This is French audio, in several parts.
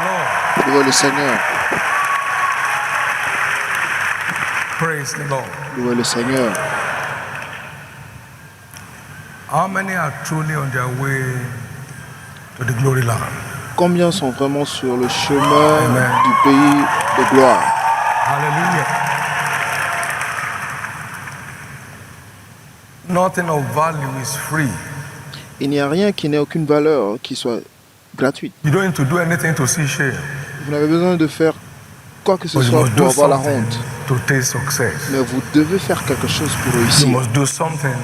Lord. Louez le Seigneur. Praise the Lord. Louez le Seigneur. How many are truly on their way to the glory land? Combien sont vraiment sur le chemin Amen. du pays de gloire? Hallelujah. Nothing of value is free. Il n'y a rien qui n'ait aucune valeur qui soit gratuite. You don't need to do anything to see shame. Vous n'avez besoin de faire quoi que ce But you soit must pour do avoir la something honte. to taste success. Mais vous devez faire quelque chose pour You réussir. must do something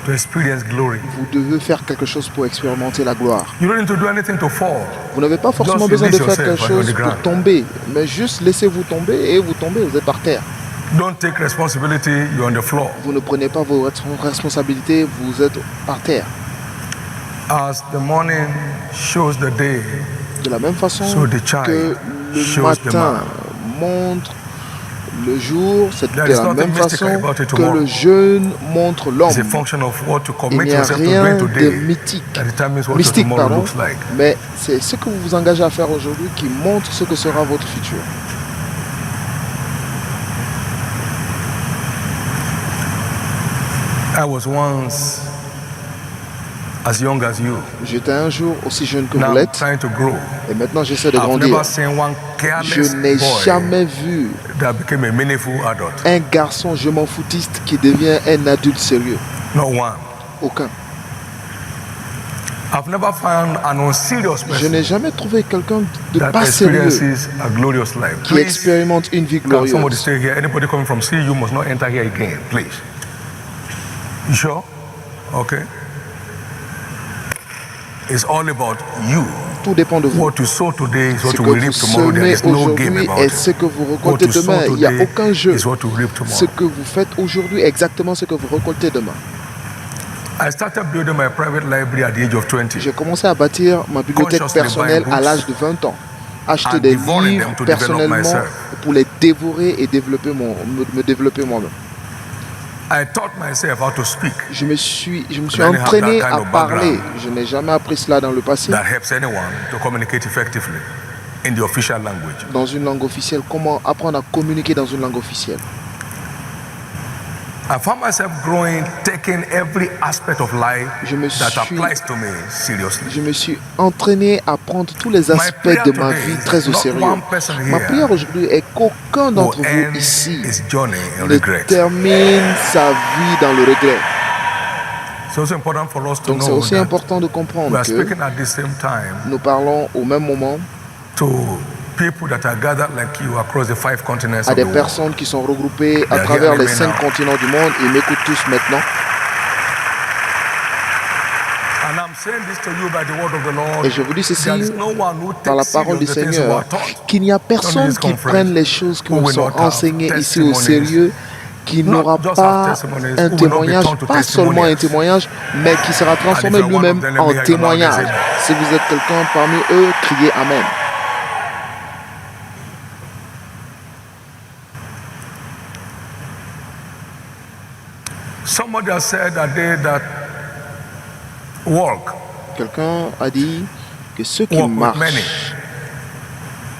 to experience glory. Vous devez faire quelque chose pour expérimenter la gloire. You don't need to do anything to fall. Vous n'avez pas forcément Just besoin de release faire quelque yourself on chose the pour ground. tomber, mais juste laissez-vous tomber et vous tombez, vous êtes par terre. Don't take responsibility, you're on the floor. Vous ne prenez pas vos responsabilités, vous êtes par terre. As the morning shows the day, De la même façon so the child que le shows the matin man. montre le jour, c'est de There is la nothing même mystical façon about it que tomorrow. le jeûne montre l'homme. It's a function of what to Il commit n'y a yourself to rien doing de today mythique, that determines what your mystique, tomorrow pardon, looks like. mais c'est ce que vous vous engagez à faire aujourd'hui qui montre ce que sera votre futur. I was once as young as you. J'étais un jour aussi jeune que Now vous I'm l'êtes trying to grow. et maintenant j'essaie de I've grandir. never seen one Je careless n'ai boy jamais vu that became a meaningful adult. un garçon je m'en foutiste qui devient un adulte sérieux. Not one. Aucun. I've never found an unserious Je person n'ai jamais trouvé quelqu'un de that pas sérieux experiences a glorious life. qui Please, expérimente une vie can somebody glorieuse. stay here? Anybody coming from CU must not enter here again, please. You sure? Okay. It's all about you. Tout dépend de vous. What you sow today is Ce what que you will vous reap tomorrow. There semez is no game aujourd'hui about est it. ce que vous What récoltez you sow demain. Il n'y a today aucun jeu. is what you reap Ce tomorrow. que vous faites aujourd'hui est exactement ce que vous récoltez demain. I started building my private library at the age of 20. J'ai commencé à bâtir ma bibliothèque Consciously personnelle buying à books l'âge de 20 ans. Acheter and des devouring them livres to develop personnellement myself. pour les dévorer et développer me développer moi-même. I taught myself how to speak. Je me suis I didn't have entraîné that kind à of parler. background. Je n'ai jamais appris cela dans le passé. That helps anyone to communicate effectively in the official language. Dans une langue officielle, comment apprendre à communiquer dans une langue officielle. I found myself growing, taking every aspect of life Je me that suis- applies to me seriously. Je me suis entraîné à prendre tous les aspects prayer de ma today vie is très au not sérieux. one person Ma here prière aujourd'hui est qu'aucun d'entre Will vous end ici his journey in ne regret. termine sa vie dans le regret. It's also important for us to Donc c'est know aussi that important de we comprendre are que speaking at the same time nous parlons au même moment to people that are gathered like you across the 5 continents à of des the world. personnes qui sont regroupées à They are travers hearing les me 5 now. continents du monde. Ils m'écoutent tous maintenant. And I'm saying this to you by the word of the Lord. Et je vous dis ceci There is no one who par la takes parole du serious the things we Seigneur, are taught. qu'il n'y a personne this qui conference prenne les choses qui who nous will sont not have enseignées ici au testimonies. sérieux, qui Not n'aura just pas have testimonies, un who will not be témoignage, turned to pas seulement un testimonials. témoignage, mais qui sera transformé And if you're one lui-même of them, let en me hear your témoignage. loudest amen. Si vous êtes quelqu'un parmi eux, criez Amen. Somebody has said that they that walk Quelqu'un a dit que ceux qui with many. marchent,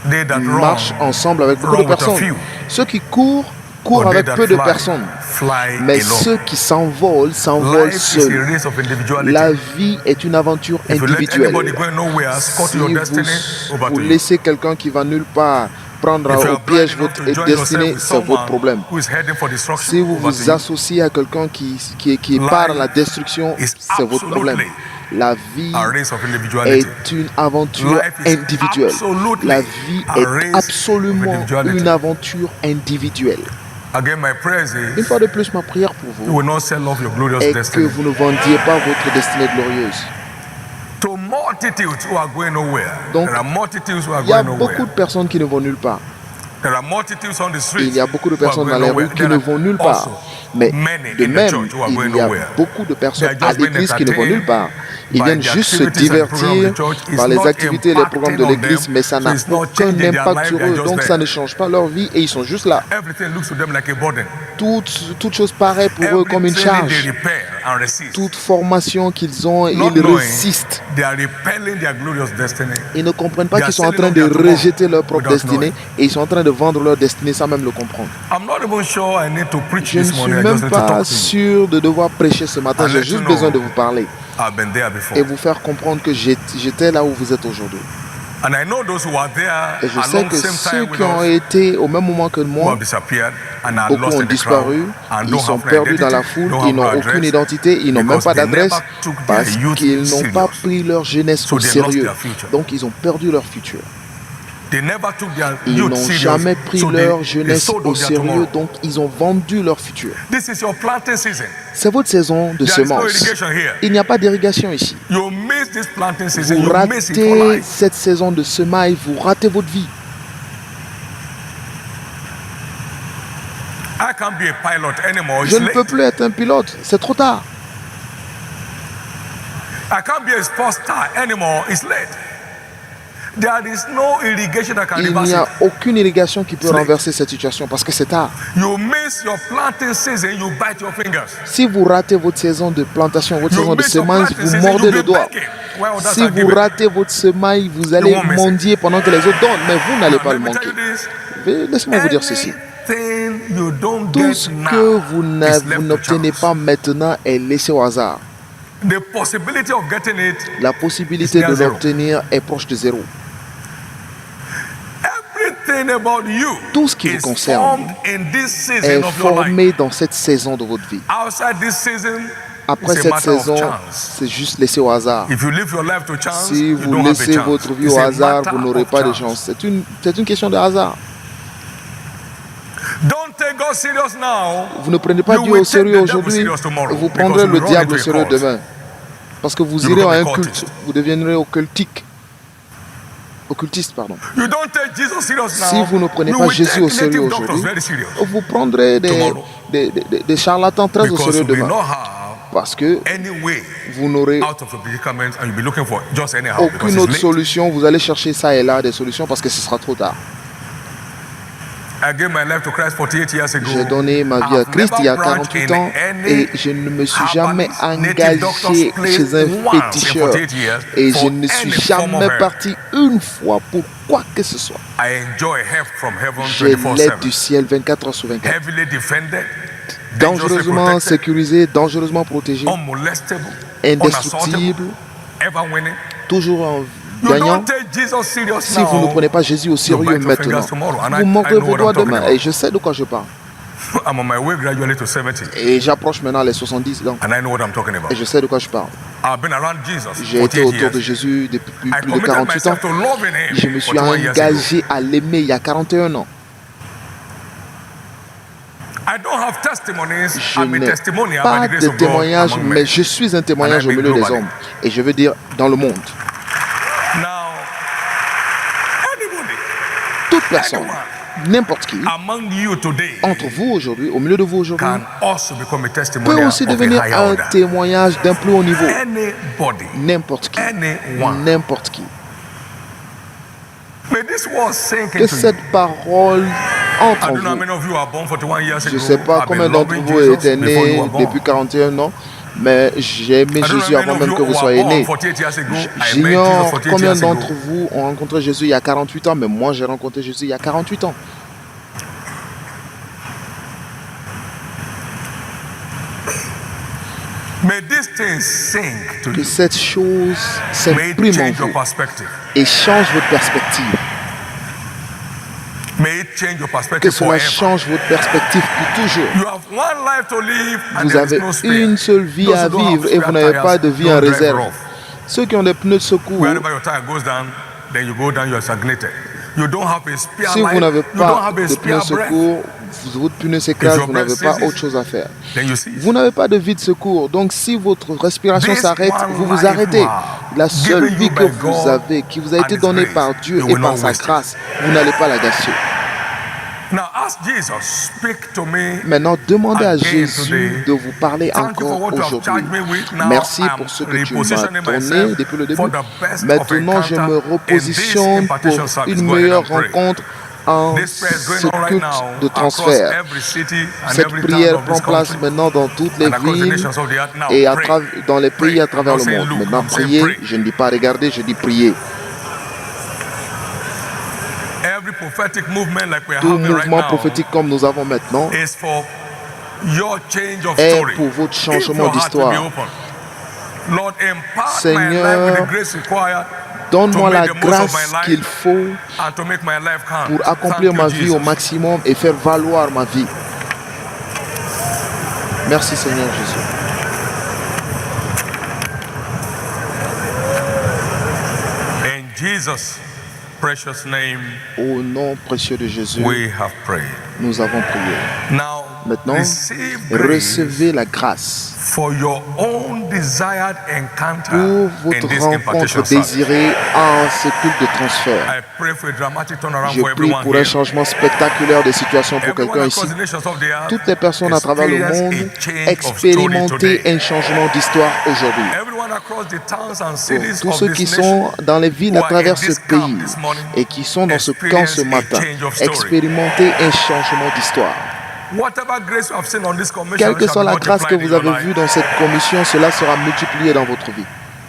They that marchent run, ensemble avec beaucoup de run with a personnes. few. Ceux qui courent, courent But they avec that peu de fly, personnes. fly Mais alone. ceux qui s'envolent, s'envolent Life is a seuls. race of individuality. La vie est une aventure If you let individuelle. anybody go nowhere, score to Si your vous, destiny, over vous to you. laissez quelqu'un qui va nulle part prendre If you au are blind piège enough votre to join destinée, yourself with c'est votre someone problème. who is heading for destruction, Si vous over to vous you. associez à quelqu'un qui part à la destruction, is c'est votre problème. absolutely La vie A race of individuality. est une aventure Life is individuelle. absolutely La vie a est race absolument of individuality. une aventure individuelle. Again, my prayer Une is fois de plus, ma prière pour you vous will not sell off your glorious est que destiny vous ne vendiez pas votre destinée glorieuse. to multitudes who are going nowhere. Donc, There are multitudes who are Il y a going beaucoup nowhere. de personnes qui ne vont nulle part. There are multitudes on the Et streets il y a beaucoup de who are personnes going dans les nowhere. rues qui There ne are vont nulle part. also Mais many de in the même, church who are going il y a nowhere. beaucoup de personnes They are à just being l'église qui ne vont nulle part. Ils by viennent the juste se activities and programs of divertir the church. It's par les not activités et les programmes de impacting on l'église, them, mais ça so n'a it's not aucun changing their impact life, sur they are eux. just Donc there. ça ne change pas leur vie et ils sont juste là. Everything looks to them like a burden. Toute chose paraît pour eux comme une Everything charge. they repair and resist. toute formation qu'ils ont, Not ils knowing résistent. they are repelling their glorious destiny. Ils ne comprennent pas They are qu'ils sont en selling train off de their tomorrow rejeter leur propre without destinée et ils sont en train de vendre leur destinée sans même le comprendre. I'm not even sure I need to preach Je ne this suis morning. I just même need to pas talk to you sûr de devoir prêcher ce matin. And J'ai let juste you besoin de know vous parler I've been there before. et vous faire comprendre que j'étais là où vous êtes aujourd'hui. And I know those who are there Et je sais along que same ceux time with qui ont us été au même moment que who moi, have disappeared and are beaucoup lost ont in the crowd disparu, and ils don't sont have no perdus dans la identity, foule, don't ils have no n'ont aucune address identité, ils n'ont même because pas they d'adresse never took their parce youth qu'ils n'ont pas serious. pris leur jeunesse So au they lost sérieux. their future. Donc ils ont perdu leur futur. They never took their Ils youth n'ont serious. jamais pris So leur they jeunesse sold au off their sérieux, tomorrow. donc ils ont vendu leur futur. This is your planting season. C'est votre saison de There is no semences. irrigation here. Il n'y a pas d'irrigation ici. You miss this planting season, Vous you miss it for ratez life. cette saison de semailles, vous ratez votre vie. I can't be a pilot anymore. Je It's ne peux late. plus être un pilote, c'est trop tard. I can't be a sports star anymore. It's late. There is no irrigation that can Il reverse n'y a it. aucune irrigation qui peut Slate. renverser cette situation parce que c'est tard. You miss your planting season, you bite your fingers. Si vous ratez votre saison de plantation, votre You saison de miss your semences, planting vous season, mordez you'll le be doigt. begging while others Si are vous giving. ratez votre semaille, vous allez won't miss it. mendier pendant que les autres donnent, mais vous n'allez Now, pas let le me tell manquer. you this. Laissez-moi vous dire ceci. Anything you don't Tout get ce now que vous is left to n'obtenez chance. pas maintenant est laissé au hasard. The possibility of getting it, La possibilité It's de zero. l'obtenir est proche de zéro. everything about you Tout ce qui vous is concerne formed in this season Est of your life. formé dans cette saison de votre vie. Outside this season, Après it's a cette matter of saison, chance. c'est juste laissé au hasard. If you live your life to chance, Si you vous don't have a laissez chance. votre vie It's au a hasard, matter vous n'aurez of pas de chance. chance. C'est une question de hasard. Don't take God serious now. Vous ne prenez pas You Dieu will au take sérieux the devil aujourd'hui, serious tomorrow vous because prendrez you le run diable au into a sérieux cult. demain. Parce que vous You irez become à a un cultist. culte, vous deviendrez occultique. Occultiste, pardon. You don't take Jesus serious now. Si vous ne prenez you pas will Jésus take au sérieux native doctors aujourd'hui, very serious. vous prendrez Tomorrow. des charlatans très au Because sérieux you will demain. not have Parce que any way vous n'aurez out of your predicament and you'll be looking for just anyhow because aucune it's autre late. solution. Vous allez chercher ça et là des solutions parce que ce sera trop tard. I gave my life to Christ 48 years ago. J'ai donné ma vie à I've Christ il y a never branched 48 in ans any et je ne me suis jamais herbalist, native doctor's engagé place chez un once in féticheur 48 years et je for ne suis any form of jamais help. parti une fois pour quoi que ce soit. I enjoy help from heaven J'ai l'aide 24/7. du ciel 24 heures sur 24. Heavily defended, dangerously Dangereusement protected, sécurisé, dangereusement protégé, unmolestable, indestructible, unassaultable, ever winning. toujours en You gagnant. don't take Jesus serious Si vous ne now. prenez pas Jésus au sérieux bite your maintenant, fingers tomorrow, and vous I manquerez know vos what doigts I'm talking demain. about. Et je sais de quoi je parle. I'm on my way gradually to 70, Et j'approche maintenant les 70 ans. and I know what I'm talking about. Et je sais de quoi je parle. I've been around Jesus J'ai été 48 autour de years. Jésus depuis I plus de committed 48 ans. myself to loving him Je me suis 41 years ago. engagé à l'aimer il y a 41 ans. I don't have testimonies. Je I'm a n'ai testimonial by pas the grace de of God témoignage, among mais men. je suis un témoignage And I au mean milieu des globally. hommes. Et je veux dire dans le monde. Now, anybody, Toute personne, anyone n'importe qui, among you today entre vous aujourd'hui, au milieu de vous aujourd'hui, can also become a peut testimonial aussi of a devenir higher un order. témoignage d'un plus haut niveau. Anybody, N'importe qui. anyone. N'importe qui. May this word sink Que into you. cette parole entre I en don't know how vous. many of you are born 41 years Je ago. ne sais pas I've combien been d'entre loving vous Jesus étaient before you nés were born. depuis 41 ans, mais j'ai aimé I don't know Jésus how many avant of même you que vous who soyez are born nés. 48 years ago. I met Jesus J'ignore 48 combien years ago. d'entre vous ont rencontré Jésus il y a 48 ans, mais moi j'ai rencontré Jésus il y a 48 ans. May these things sink to Que you. cette chose May it s'imprime en change your vous perspective. et change votre perspective. May it change your Que perspective cela forever. change votre perspective pour toujours. You have one life to live and Vous there is avez no spare. une seule vie Those à who don't have vivre et spare vous n'avez tires pas de vie don't en drive réserve. rough. Ceux qui ont des pneus de secours, Wherever your tire goes down, then you go down, you are stagnated. You don't have a spare si life. vous n'avez You don't pas have a de pneus spare breath. secours, votre pneu s'écrase, If your vous n'avez breath pas ceases, autre chose à faire. Then you see. Vous n'avez pas de vie de secours, donc si votre respiration This s'arrête, one vous vous life arrêtez. you have La seule given vie you que by vous God avez, qui vous a and été His donnée grace, par Dieu you et will par not sa waste it. grâce, vous n'allez pas la gâcher. Now ask Jesus, speak to me. Maintenant, demandez à Again Jésus today. de vous parler Thank you for encore what you have aujourd'hui. charged me with. Now Merci I'm pour ce que tu m'as repositioning donné myself depuis le début. for the best of Maintenant, je me encounter in this repositionne impartation pour service. une Go ahead meilleure and pray. rencontre en This prayer is going ce on right culte de de transfert. every city and Cette every prière town of prend this place country maintenant dans toutes les and across the villes nations of the earth now. et Pray. dans les pays à travers I'm le not saying monde. look, Maintenant, I'm saying prier, pray. je ne dis pas regarder, je dis prier. Every prophetic movement like we're Tout having right mouvement now prophétique comme nous avons maintenant is for your change of est story. pour votre If changement your heart will be d'histoire. open. Lord, impart my life with Seigneur, the grace required donne-moi to la make the most of grâce my qu'il life faut and to make my life count. pour Thank accomplir you, ma vie au Jesus. maximum et faire valoir ma vie. Merci Seigneur Jésus. In Jesus' precious name, Au nom précieux de Jésus, we have prayed. nous avons prié. Now, Maintenant, receive grace recevez la grâce for your own desired encounter pour in votre this rencontre impartation service. désirée en ce culte de transfert. I pray for a dramatic turnaround Je for prie everyone pour un here. changement spectaculaire de situation pour Everyone quelqu'un across ici. the nations of the earth Toutes les personnes à travers le experience monde a change of story expérimentez today. un changement d'histoire aujourd'hui. Everyone across the towns and Pour cities tous of ceux this qui nation sont dans les villes à who are travers in ce this camp pays this morning, et qui sont dans ce camp ce experience a matin, change of story. expérimentez un changement d'histoire. Whatever grace you have seen on this commission Quelle que shall soit be la grâce que multiplied in vous your avez life. vue dans cette commission, cela sera multiplié dans votre vie.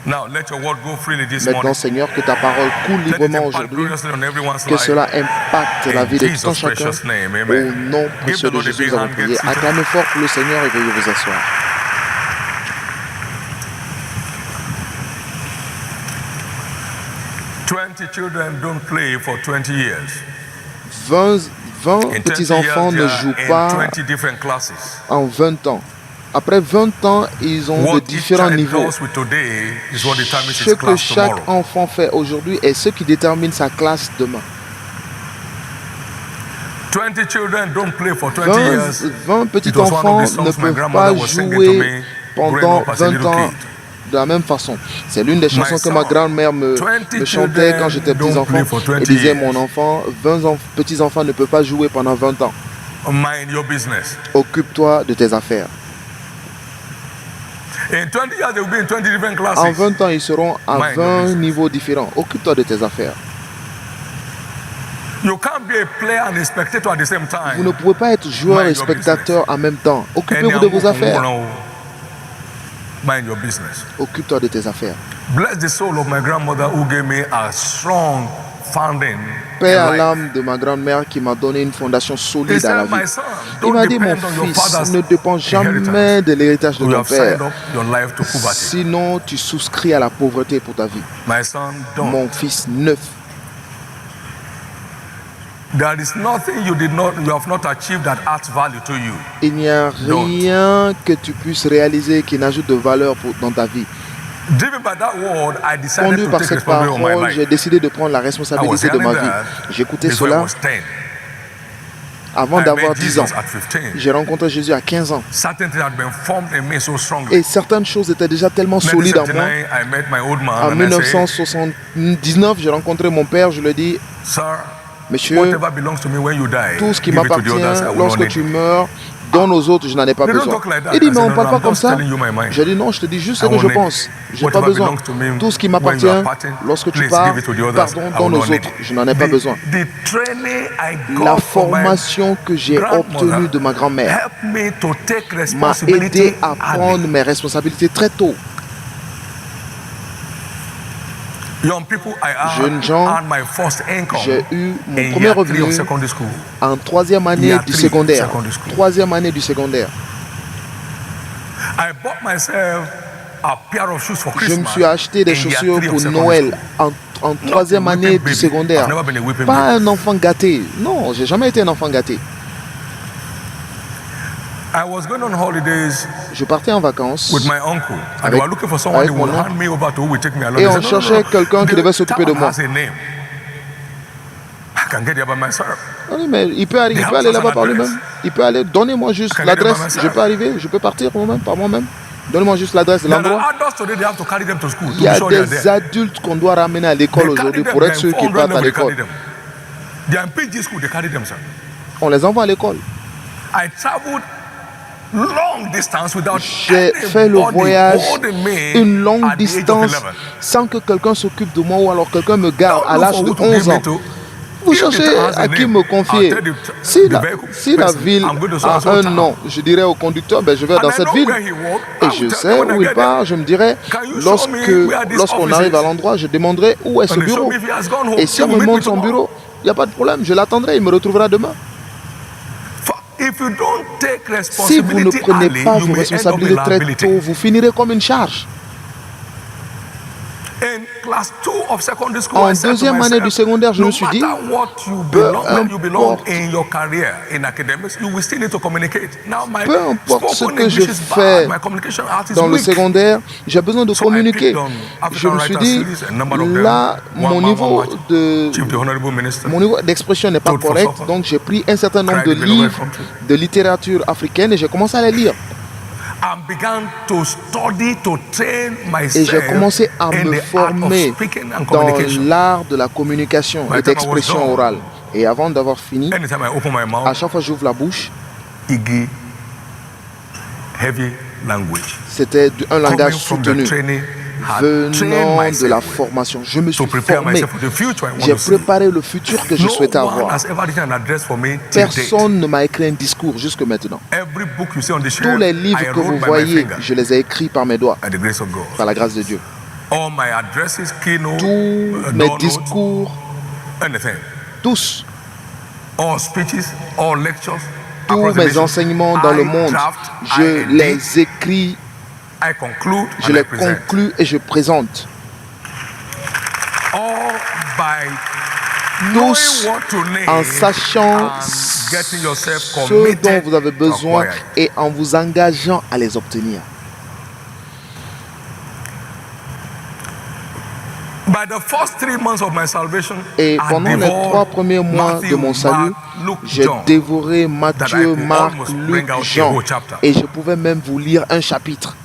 Now let your word go freely this Maintenant, morning. Seigneur, que ta parole coule Let it librement impact aujourd'hui, gloriously on everyone's que life. cela impacte la In vie de tout un Jesus' chacun. precious name, Au amen. nom Give précieux the de Lord a Jésus, big nous avons hand, get prié. seated. Acclamez fort pour le Seigneur et veuillez vous asseoir. "20 children don't play for 20 years. 20 In 20 petits-enfants years, ne they are jouent in pas 20 different classes. en 20 ans. Après 20 ans, ils ont de What each différents child niveaux. does with today is what determines Ce his que class chaque tomorrow. enfant fait aujourd'hui est ce qui détermine sa classe demain. 20 children don't play for 20 20 years. It was one of petits-enfants the ne songs my peuvent grandmother pas was singing to jouer me growing pendant up as a 20 little ans kid. de la même façon. C'est l'une des chansons que son, ma grand-mère me 20 chantait quand j'étais children don't play petit-enfant. for 20 Elle disait, years. mon enfant, 20 petits-enfants ne peuvent pas jouer pendant 20 ans. Mind your business. Occupe-toi de tes affaires. In 20 years, they will be in 20 different classes. En 20 ans, ils seront à Mind your 20 business. niveaux différents. Occupe-toi de tes affaires. You can't be a player and a spectator at the same time. Vous ne pouvez pas être joueur et Mind your spectateur en même temps. Any Occupez-vous de vos affaires. Mind your business. Occupe-toi de tes affaires. Bless the soul of my grandmother who gave me a strong founding Paix in à life. l'âme de ma grand-mère qui m'a donné une fondation He solide à la said, my vie. son, Il don't m'a dit, mon depend on your fils, father's ne dépend jamais inheritance. de l'héritage de You ton have signed père. up your life to poverty. Sinon, tu souscris à la pauvreté pour ta vie. My son, don't. Mon fils, neuf. There is nothing you have not achieved that adds value to you. Il n'y a rien que tu puisses réaliser qui n'ajoute de valeur dans ta vie. Driven by that word, I decided Conduit to par take cette responsibility of my parole, life. j'ai décidé de prendre la I was responsabilité de ma hearing vie. that J'écoutais before I cela was 10. avant I d'avoir met 10 ans. Jesus at 15. J'ai rencontré Jésus à 15 ans. Certain things had been formed in me so strongly. Et certaines choses étaient déjà tellement solides en moi. 1979, I met my old man En and I said, 1979, j'ai rencontré mon père. Je lui ai dit, sir, monsieur, whatever belongs to me when you die, tout ce qui give it to the m'appartient others, I will not lorsque need tu it. meurs, donne aux autres, je n'en ai pas They don't besoin. talk like that. Il dit, I mais said, on ne no, parle no, pas I'm comme just ça. telling you my mind. J'ai dit, non, je te dis juste ce I que will je need pense. Je n'ai pas whatever besoin. belongs to me Tout ce qui when you m'appartient, are parting, lorsque tu please pars, give it to the others, pardon, I will donne not aux need autres. it. Je n'en ai pas besoin. The training I La got from my formation que j'ai grandmother obtenue de ma grand-mère helped me to take m'a responsibility aidé à early. prendre mes responsabilités très tôt. Young people, I Jeunes gens, earned my first income J'ai eu mon in premier year 3 revenu of secondary school. en troisième année Year du 3 secondaire. secondary school. Troisième année du secondaire. I bought myself a pair of shoes for Je Christmas. me suis acheté des in year chaussures 3 of pour secondary Noël school. en troisième Not a année whipping du baby. secondaire. I've never been a whipping Pas baby. un enfant gâté. Non, j'ai jamais été un enfant gâté. I was going on holidays Je partais en vacances with my uncle, and Avec- they were looking for someone avec who would mon oncle. hand me over to who would take me along. Et They on said, cherchait quelqu'un qui The devait s'occuper de town moi. has a name. I can get there by myself. Oui, mais il peut aller là-bas par lui-même. Il peut aller. Donnez-moi juste Can I l'adresse. get by myself? Je peux arriver. Je peux partir moi-même, par moi-même. Donnez-moi juste l'adresse de There l'endroit. are adults today, they have to carry them to school to Il y be a sure they are des there. adultes qu'on doit ramener à l'école They carry aujourd'hui them, pour être they're sûr qu'ils 400 partent à level, they carry l'école. them. They are in PG school, they carry them, sir. On les envoie à l'école. I traveled long distance without J'ai fait le anybody voyage holding me une longue at the age of distance 11. sans que quelqu'un s'occupe de moi ou alors quelqu'un me garde à Don't l'âge look de for who to 11 give me ans. to. vous cherchez à qui me confier. Si la ville a un nom, je dirais au conducteur, ben, je vais dans cette ville. Et je sais où il part, je me dirai, lorsqu'on arrive à l'endroit, je demanderai où est ce bureau. Et si on me montre son bureau, il n'y a pas de problème, je l'attendrai, il me retrouvera demain. Si vous ne prenez pas vos responsabilités très tôt, vous finirez comme une charge. En deuxième année du secondaire, je me suis dit, peu importe ce que je fais dans le secondaire, j'ai besoin de communiquer. Je me suis dit, là, mon niveau d'expression n'est pas correct, donc j'ai pris un certain nombre de livres de littérature africaine et j'ai commencé à les lire. Et j'ai commencé à me former dans l'art de la communication et d'expression orale. Et avant d'avoir fini, à chaque fois que j'ouvre la bouche, c'était un langage soutenu venant de la formation. Je me suis formé. J'ai préparé le futur que je souhaitais avoir. Personne ne m'a écrit un discours jusque maintenant. Tous les livres que vous voyez, je les ai écrits par mes doigts, par la grâce de Dieu. Tous mes discours, tous, tous mes enseignements dans le monde, je les écris, je les conclus et je présente. Tous en sachant ce dont vous avez besoin et en vous engageant à les obtenir. Et pendant les 3 premiers mois de mon salut, j'ai dévoré Matthieu, Marc, Luc, Jean. Et je pouvais même vous lire un chapitre.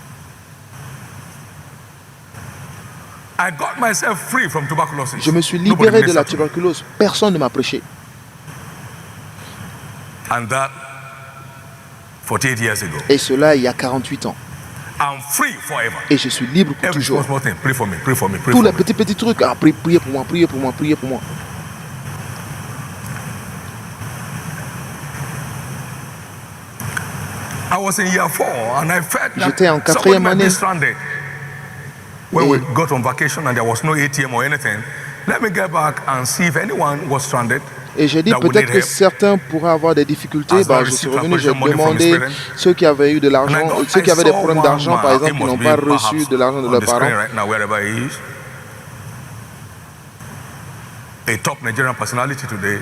Je me suis libéré de la tuberculose. Personne ne m'a prêché. Et cela il y a 48 ans. Et je suis libre pour toujours. Tous les petits trucs. Ah, priez pour moi, priez pour moi, priez pour moi. J'étais en 4e année. When we got on vacation and there was no ATM or anything, let me get back and see if anyone was stranded. Et j'ai dit peut-être que certains pourraient avoir des difficultés. Je suis revenu, j'ai demandé ceux qui avaient eu de l'argent, ceux qui avaient des problèmes d'argent, par exemple, qui n'ont pas reçu de l'argent de leurs parents.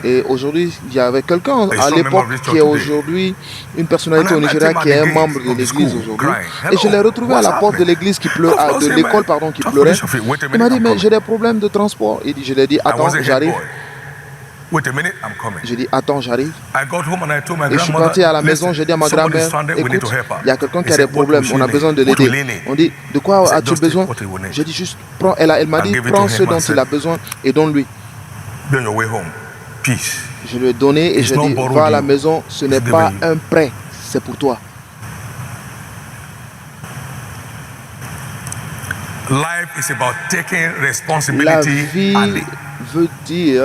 Et aujourd'hui, il y avait quelqu'un à l'époque qui est aujourd'hui une personnalité au Nigeria qui est un membre de l'église aujourd'hui. Et je l'ai retrouvé à la porte de l'église qui pleurait, de l'école pardon, qui pleurait. Il m'a dit mais j'ai des problèmes de transport. Je lui ai dit attends, j'arrive. J'ai dit attends, j'arrive. Et je suis parti à la maison, j'ai dit à ma grand-mère, écoute, il y a quelqu'un qui a des problèmes, on a besoin de l'aider. On dit de quoi as-tu besoin? J'ai dit juste prends. Elle m'a dit prends ce dont il a besoin et donne-lui. Je lui ai donné et je lui ai dit va à la maison, ce n'est pas un prêt, c'est pour toi. La vie veut dire,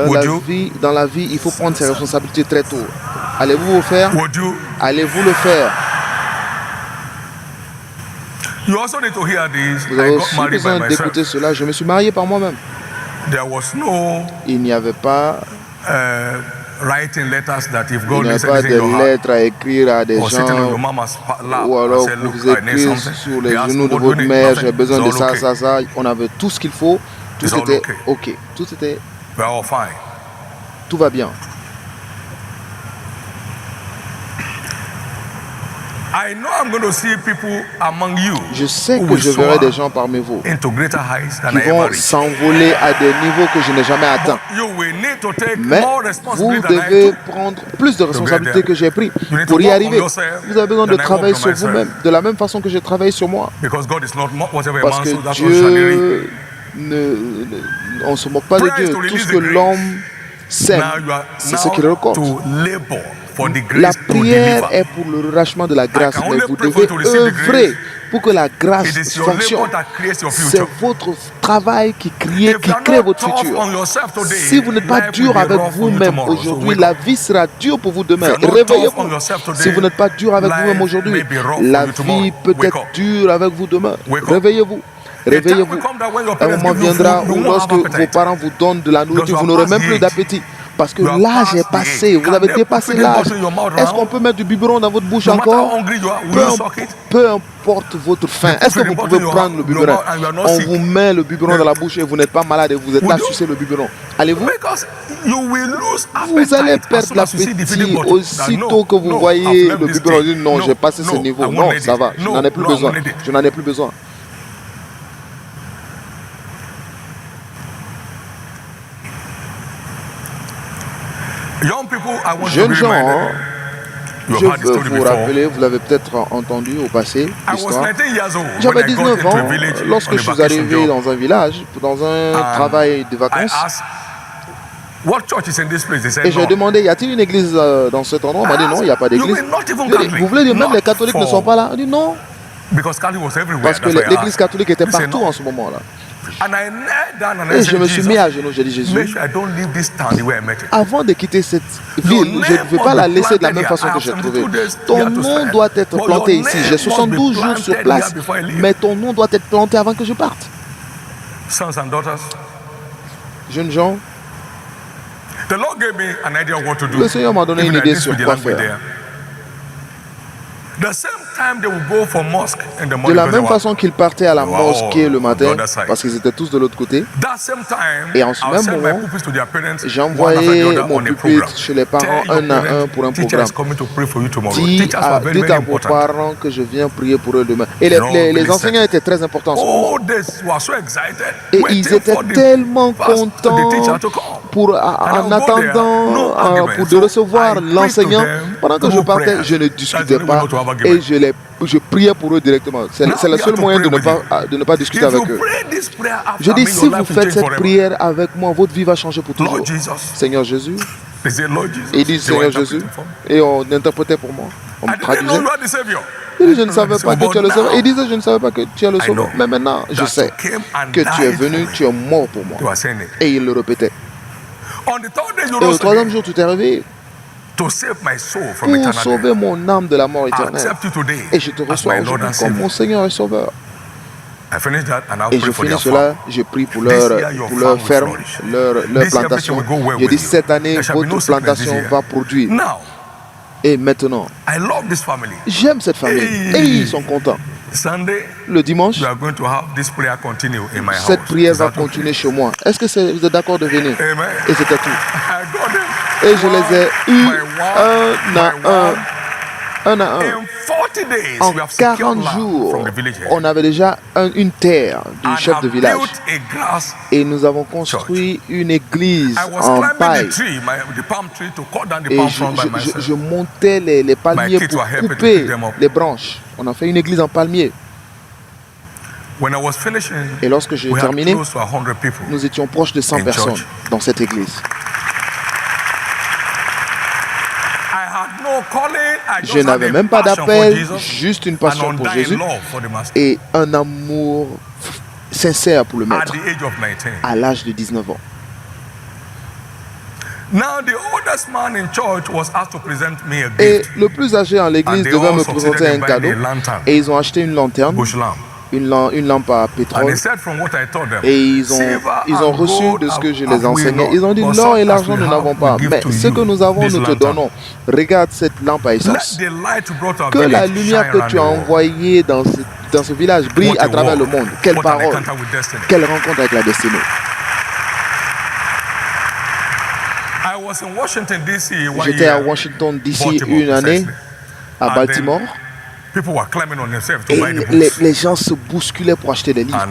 dans la vie, il faut prendre ses responsabilités très tôt. Allez-vous le faire? Allez-vous le faire? Vous avez aussi besoin d'écouter cela. Je me suis marié par moi-même. Il n'y avait pas de lettres à écrire à des gens ou alors vous écrire sur les genoux de votre mère, j'ai besoin de ça, ça, ça. On avait tout ce qu'il faut, tout était ok, tout va bien. Je sais que je verrai des gens parmi vous qui vont s'envoler à des niveaux que je n'ai jamais atteints. Mais vous devez prendre plus de responsabilités que j'ai pris pour y arriver. Vous avez besoin de travailler sur vous-même, de la même façon que j'ai travaillé sur moi. Parce que Dieu, on ne se moque pas de Dieu. Tout ce que l'homme sème, c'est ce qu'il récolte. La prière est pour le relâchement de la grâce, mais vous devez œuvrer pour que la grâce fonctionne. C'est votre travail qui crée votre futur. Si vous n'êtes pas dur avec vous-même aujourd'hui, la vie sera dure pour vous demain. Réveillez-vous. Si vous n'êtes pas dur avec vous-même aujourd'hui, la vie peut être dure avec vous demain. Réveillez-vous. Réveillez-vous. Un moment viendra où lorsque vos parents vous donnent de la nourriture, vous n'aurez même plus d'appétit. Parce que l'âge est passé, vous avez dépassé l'âge. Est-ce qu'on peut mettre du biberon dans votre bouche encore? Peu importe votre faim. Est-ce que vous pouvez prendre le biberon? On vous met le biberon dans la bouche et vous n'êtes pas malade et vous êtes là à sucer le biberon. Allez-vous? Vous allez perdre l'appétit aussitôt que vous voyez le biberon. Dites non, j'ai passé ce niveau. Non, ça va, je n'en ai plus besoin. Je n'en ai plus besoin. Jeunes gens, je veux vous rappeler, vous l'avez peut-être entendu au passé, l'histoire. J'avais 19 ans lorsque je suis arrivé dans un village, dans un travail de vacances. Et j'ai demandé, y a-t-il une église dans cet endroit? On m'a dit non, il n'y a pas d'église. Vous voulez dire même les catholiques ne sont pas là? On dit non. Parce que l'église catholique était partout en ce moment-là. Et je me suis mis à genoux, j'ai dit Jésus, avant de quitter cette ville, je ne veux pas la laisser de la même façon que j'ai trouvée. Ton nom doit être planté ici. J'ai 72 jours sur place, mais ton nom doit être planté avant que je parte. Jeunes gens, le Seigneur m'a donné une idée sur quoi faire. De la même façon qu'ils partaient à la mosquée le matin, parce qu'ils étaient tous de l'autre côté, et en ce même moment, j'ai envoyé mon pupitre chez les parents un à un pour un programme. Dites à vos parents que je viens prier pour eux demain. Et les enseignants étaient très importants en ce moment. Et ils étaient tellement contents en attendant pour de recevoir l'enseignant. Pendant que je partais, je ne discutais pas et je priais pour eux directement. C'est le seul moyen de ne pas discuter avec eux. Je dis, si vous faites cette prière avec moi, votre vie va changer pour toujours. Seigneur Jésus. Il dit Seigneur Jésus. Et on interprétait pour moi. On me traduisait. Il dit, je ne savais pas que tu es le sauveur. Il disait, je ne savais pas que tu es le sauveur. Mais maintenant, je sais que tu es venu, tu es mort pour moi. Et il le répétait. Et au troisième jour, tu t'es réveillé pour sauver mon âme de la mort éternelle. Et je te reçois aujourd'hui comme mon Seigneur et Sauveur. Et je finis cela, je prie pour leur ferme, leur plantation. Je dis, cette année, votre plantation va produire. Et maintenant, j'aime cette famille. Et ils sont contents. Le dimanche, cette prière va continuer chez moi. Est-ce que vous êtes d'accord de venir? Et c'était tout. Et je les ai eus un à un. En 40 jours, on avait déjà une terre du chef de village. Et nous avons construit une église en paille. Et je montais les palmiers pour couper les branches. On a fait une église en palmier. Et lorsque j'ai terminé, nous étions proches de 100 personnes dans cette église. Je n'avais même pas d'appel, juste une passion pour Jésus et un amour sincère pour le Maître à l'âge de 19 ans. Et le plus âgé en l'église devait me présenter un cadeau et ils ont acheté une lanterne. Une lampe à pétrole. Et ils ont reçu de ce que je les enseignais. Ils ont dit, l'or et l'argent, nous n'avons pas. Mais ce que nous avons, nous te donnons. Regarde cette lampe à essence. Que la lumière que tu as envoyée dans ce village brille à travers le monde. Quelle parole. Quelle rencontre avec la destinée. J'étais à Washington, D.C. une année, à Baltimore. Et les gens se bousculaient pour acheter des livres.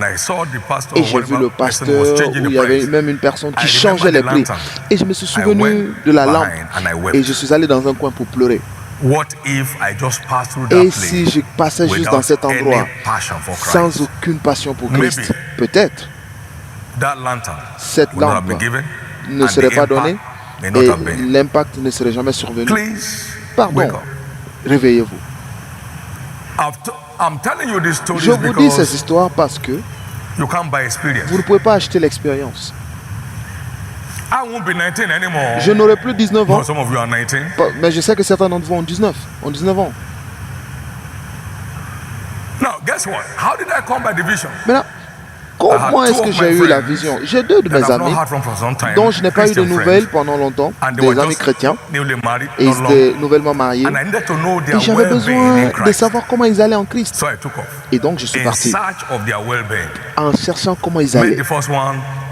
Et j'ai vu le pasteur où il y avait même une personne qui changeait les prix. Et je me suis souvenu de la lampe. Et je suis allé dans un coin pour pleurer. Et si je passais juste dans cet endroit sans aucune passion pour Christ, peut-être cette lampe ne serait pas donnée et l'impact ne serait jamais survenu. Pardon, réveillez-vous. Je vous dis ces histoires parce que vous ne pouvez pas acheter l'expérience. Je n'aurai plus 19 ans, mais je sais que certains d'entre vous ont 19 ans. Maintenant, comment est-ce que j'ai eu la vision? J'ai deux de mes amis dont je n'ai pas eu de nouvelles pendant longtemps, des amis chrétiens, et ils étaient nouvellement mariés. Et j'avais besoin de savoir comment ils allaient en Christ. Et donc je suis parti en cherchant comment ils allaient.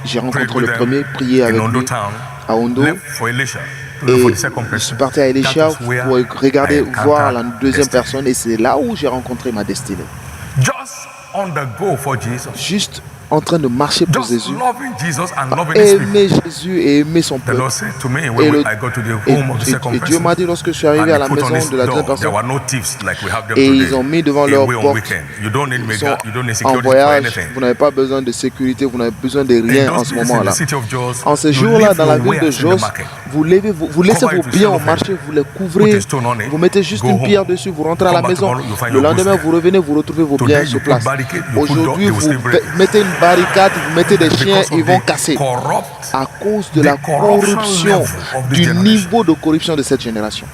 J'ai rencontré le premier, prié avec lui à Ondo. Et je suis parti à Elisha pour regarder, voir la deuxième personne. Et c'est là où j'ai rencontré ma destinée. Juste en train de marcher pour Jésus, aimer Jésus et aimer son peuple. Et Dieu m'a dit lorsque je suis arrivé à la maison de la deuxième personne, et ils ont mis devant leur porte, ils sont en voyage, vous n'avez pas besoin de sécurité, vous n'avez besoin de rien en ce moment-là. En ce jour-là, dans la ville de Jos, vous laissez vos biens au marché, vous les couvrez, vous mettez juste une pierre dessus, vous rentrez à la maison. Le lendemain, vous revenez, vous retrouvez vos biens sur place. Aujourd'hui, vous mettez une barricade, vous mettez des chiens, ils vont casser à cause de la corruption, du niveau de corruption de cette génération.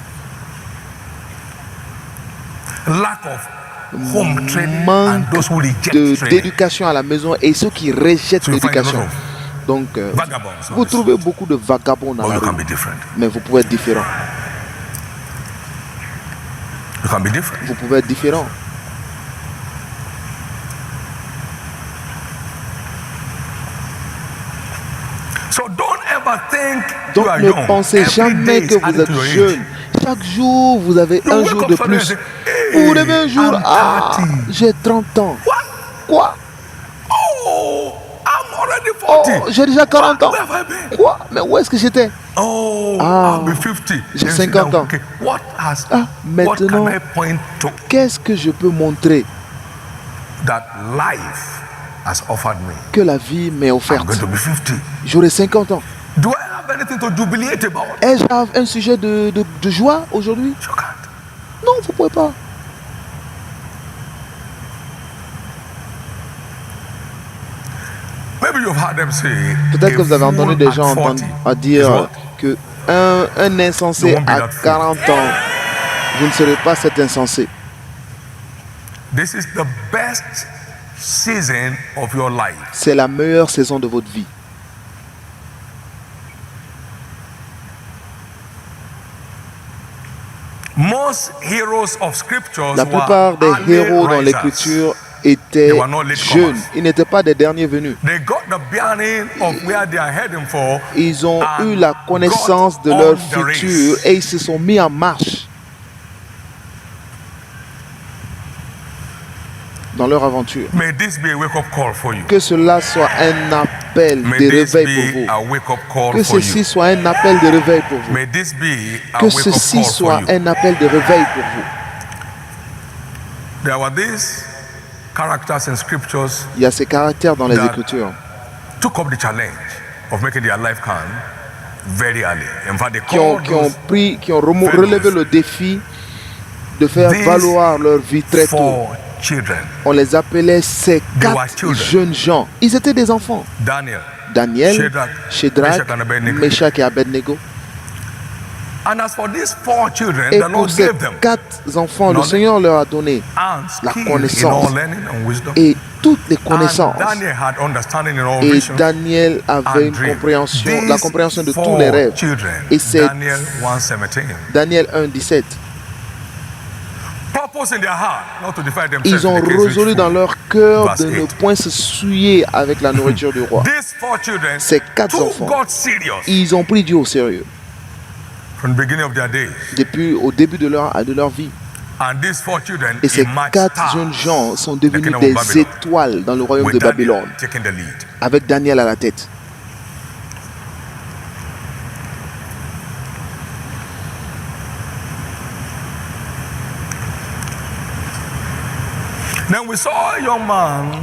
Manque d'éducation à la maison et ceux qui rejettent l'éducation. Donc, vous trouvez beaucoup de vagabonds dans la rue, mais vous pouvez être différent. Vous pouvez être différent. Donc ne pensez jamais que vous êtes jeune. Chaque jour, vous avez un jour de plus. Vous vous levez un jour, j'ai 30 ans. Quoi? Oh, j'ai déjà 40 ans. Quoi? Mais où est-ce que j'étais? J'ai 50 ans. Maintenant, qu'est-ce que je peux montrer que la vie m'est offerte? J'aurai 50 ans. Est-ce un sujet de joie aujourd'hui? Non, vous ne pouvez pas. Peut-être que vous avez entendu des gens dire que un insensé à 40 ans, vous ne serez pas cet insensé. C'est la meilleure saison de votre vie. La plupart des héros dans l'Écriture étaient jeunes. Ils n'étaient pas des derniers venus. Ils ont eu la connaissance de leur futur et ils se sont mis en marche dans leur aventure. Que cela soit un appel de réveil pour vous. Que ceci soit un appel de réveil pour vous. Que ceci soit un appel de réveil pour vous. Il y a ces caractères dans les Écritures qui ont relevé le défi de faire valoir leur vie très tôt. On les appelait ces 4 jeunes gens. Ils étaient des enfants. Daniel, Shadrach, Meshach et Abednego. Et pour ces 4 enfants, le Seigneur leur a donné la connaissance et toutes les connaissances. Et Daniel avait une compréhension, la compréhension de tous les rêves. Et c'est Daniel 1:17. Ils ont résolu dans leur cœur de ne point se souiller avec la nourriture du roi. Ces 4 enfants, ils ont pris Dieu au sérieux. Depuis au début de leur vie. Et ces 4 jeunes gens sont devenus des étoiles dans le royaume de Babylone, avec Daniel à la tête.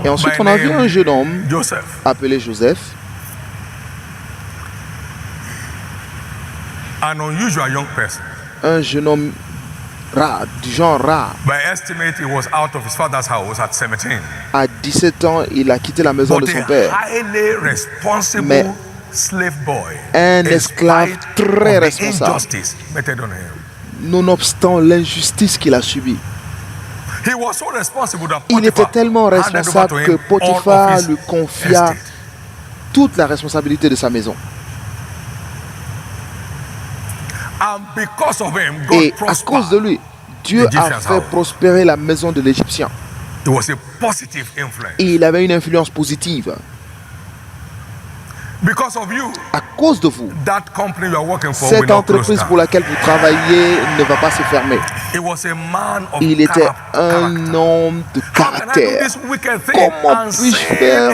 Et ensuite on a vu un jeune homme appelé Joseph. Un jeune homme du genre rare. By estimate, he was out of his father's house at 17. À 17 ans, il a quitté la maison de son père. Highly responsible Mais slave boy, un esclave très responsable, nonobstant l'injustice qu'il a subie. Il était tellement responsable que Potiphar lui confia toute la responsabilité de sa maison. Et à cause de lui, Dieu a fait prospérer la maison de l'Égyptien. Et il avait une influence positive. À cause de vous, cette entreprise pour laquelle vous travaillez ne va pas se fermer. Il était un homme de caractère. Comment puis-je faire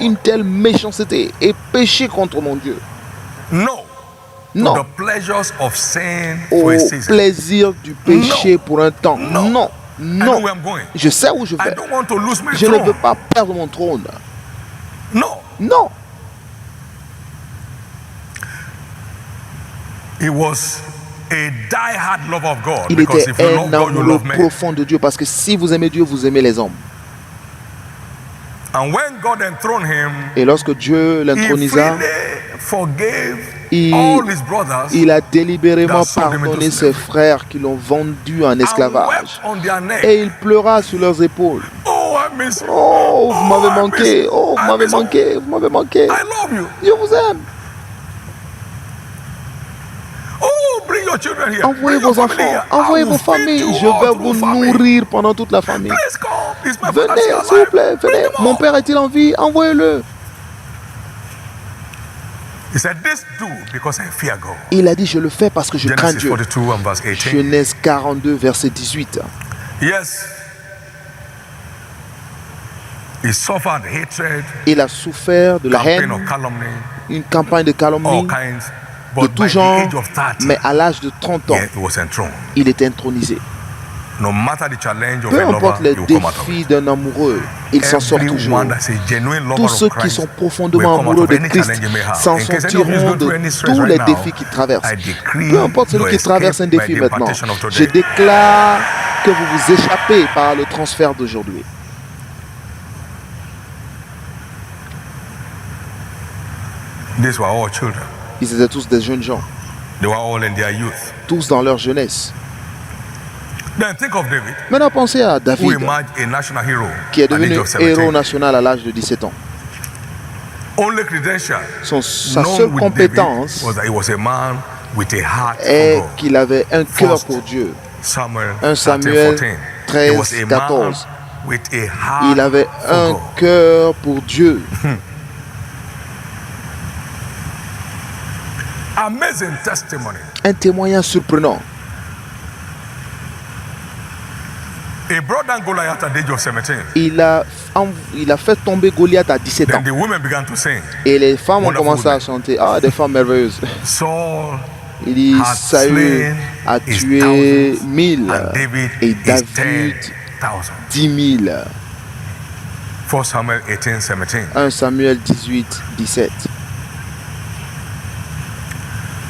une telle méchanceté et pécher contre mon Dieu? Non. Au plaisir du péché pour un temps. Non. Non. Je sais où je vais. Je ne veux pas perdre mon trône. Non. Il était un amoureux profond de Dieu parce que si vous aimez Dieu, vous aimez les hommes. Et lorsque Dieu l'intronisa, il a délibérément pardonné ses frères qui l'ont vendu en esclavage. Et il pleura sur leurs épaules. Oh, vous m'avez manqué. Oh, vous m'avez manqué. Vous m'avez manqué. Je vous aime. Envoyez vos enfants, envoyez vos familles. Je vais vous nourrir pendant toute la famille. Venez, s'il vous plaît, venez. Mon père est-il en vie? Envoyez-le. Il a dit, je le fais parce que je crains Dieu. Genèse 42, verset 18. Il a souffert de la haine, une campagne de calomnie, de tout genre, mais à l'âge de 30 ans, il est intronisé. Peu importe les défis d'un amoureux, il s'en sort toujours. Tous ceux qui sont profondément amoureux de Christ s'en sortiront de tous les défis qu'ils traversent. Peu importe celui qui traverse un défi maintenant, je déclare que vous vous échappez par le transfert d'aujourd'hui. Ils étaient tous des jeunes gens. Tous dans leur jeunesse. Maintenant, pensez à David, qui est devenu héros national à l'âge de 17 ans. Sa seule compétence est qu'il avait un cœur pour Dieu. 1 Samuel 13, 14. Il avait un cœur pour Dieu. Un témoignage surprenant. Il a fait tomber Goliath à 17 ans. Et les femmes ont commencé à chanter. Ah, des femmes merveilleuses. Il dit, Saül a tué 1000 et David 10 000. 1 Samuel 18, 17.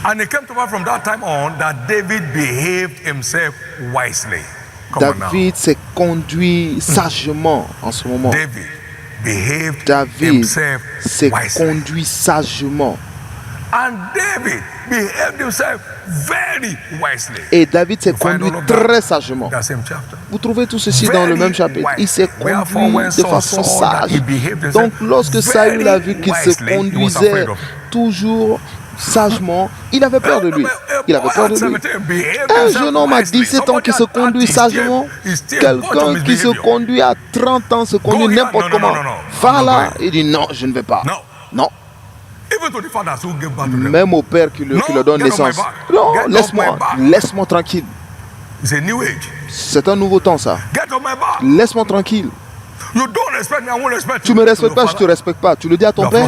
And it came to pass from that time on that David behaved himself wisely. David s'est conduit sagement en ce moment. David s'est conduit sagement. Et David s'est conduit très sagement. Vous trouvez tout ceci dans le même chapitre. Il s'est conduit de façon sage. Donc lorsque Saül a vu qu'il se conduisait toujours sagement, il avait peur de lui. Il avait peur de lui. Un jeune homme à 17 ans qui se conduit sagement, quelqu'un qui se conduit à 30 ans se conduit n'importe comment. Va là, il dit non, je ne vais pas. Non. Même au père qui leur donne naissance. Non, laisse-moi tranquille. C'est un nouveau temps ça. Laisse-moi tranquille. Tu ne me respectes pas, je ne te respecte pas. Tu le dis à ton père.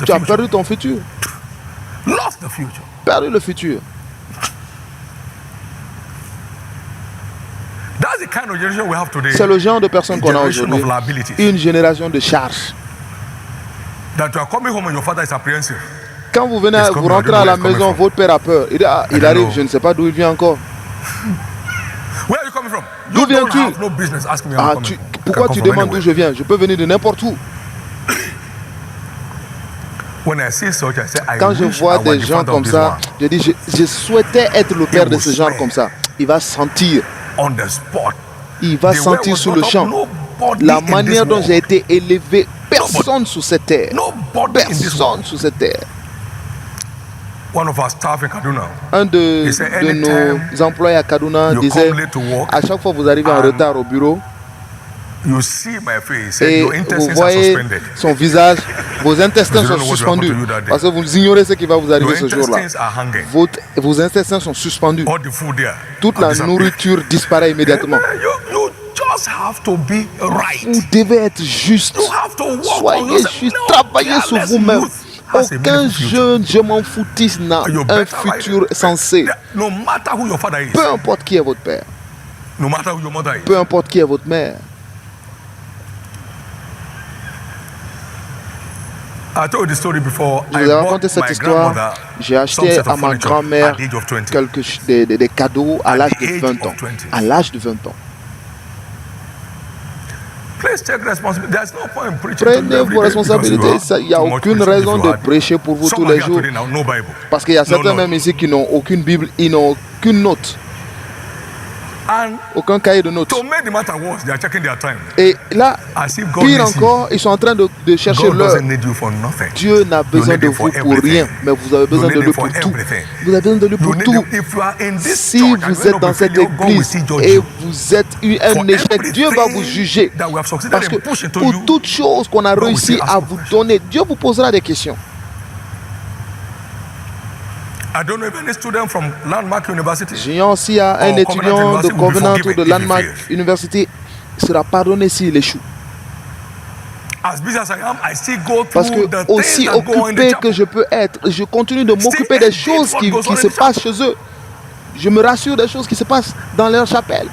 Tu as perdu ton futur. Perdu le futur. C'est le genre de personnes qu'on a aujourd'hui. Une génération de charges. Quand vous venez, vous rentrez à la maison, votre père a peur. Il arrive, je ne sais pas d'où il vient encore. Where are you coming from? D'où viens-tu? No business asking me where I'm coming from. Pourquoi tu demandes d'où je viens? Je peux venir de n'importe où. Quand je vois des gens comme ça, je dis, je souhaitais être le père de ce genre comme ça. Il va sentir. Il va sentir sur le champ. La manière dont j'ai été élevé, personne sur cette terre. Personne sur cette terre. Un de nos employés à Kaduna disait, à chaque fois que vous arrivez en retard au bureau, et vous voyez son visage, vos intestins sont suspendus parce que vous ignorez ce qui va vous arriver ce jour-là. Vos intestins sont suspendus. Toute la nourriture disparaît immédiatement. Vous devez être juste. Soyez juste. Travaillez sur vous-même. Aucun jeune, je m'en foutiste, n'a un futur sensé. Peu importe qui est votre père. Peu importe qui est votre mère. Je vous ai raconté cette histoire. J'ai acheté à ma grand-mère des cadeaux à l'âge de 20 ans. À l'âge de 20 ans. Prenez vos responsabilités. Il n'y a aucune raison de prêcher pour vous tous les jours. Parce qu'il y a certains même ici qui n'ont aucune Bible, ils n'ont aucune note. Aucun cahier de notes. Et là, pire encore, ils sont en train de chercher l'heure. Dieu n'a besoin de vous pour rien, mais vous avez besoin de lui pour tout. Vous avez besoin de lui pour tout. Si vous êtes dans cette église et vous êtes un échec, Dieu va vous juger. Parce que pour toute chose qu'on a réussi à vous donner, Dieu vous posera des questions. J'ignore s'il y a un étudiant de Covenant ou de Landmark University sera pardonné s'il échoue. Parce que aussi occupé que je peux être, je continue de m'occuper des choses qui se passent chez eux. Je me rassure des choses qui se passent dans leur chapelle.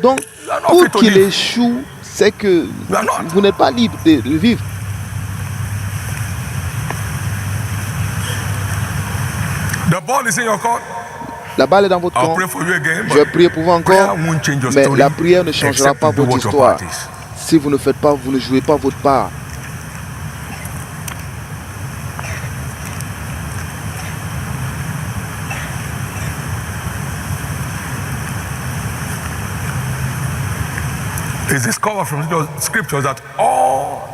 Donc, pour qu'il échoue, c'est que vous n'êtes pas libre de vivre. La balle est dans votre camp. Je vais prier pour vous encore. Mais la prière ne changera pas votre histoire. Si vous ne faites pas, vous ne jouez pas votre part.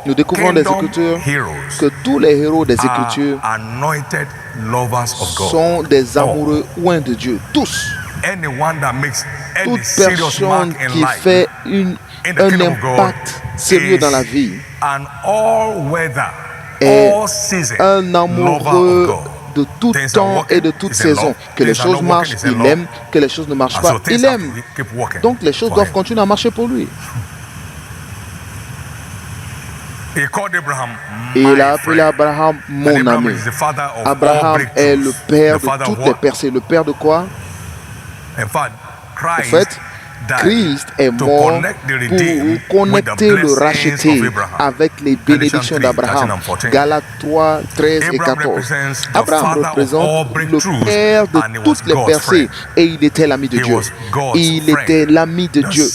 Nous découvrons des Écritures que tous les héros des Écritures sont des amoureux oints de Dieu. Tous. Toute personne qui fait un impact sérieux dans la vie est un amoureux de tout temps et de toute saison. Que les choses marchent, il aime. Que les choses ne marchent pas, il aime. Donc les choses doivent continuer à marcher pour lui. Il a appelé Abraham mon ami. Abraham est le père de toutes les percées. Le père de quoi? En fait, Christ est mort pour connecter le racheté avec les bénédictions d'Abraham. Galates 3, 13 et 14. Abraham représente le père de toutes les percées et il était l'ami de Dieu. Il était l'ami de Dieu.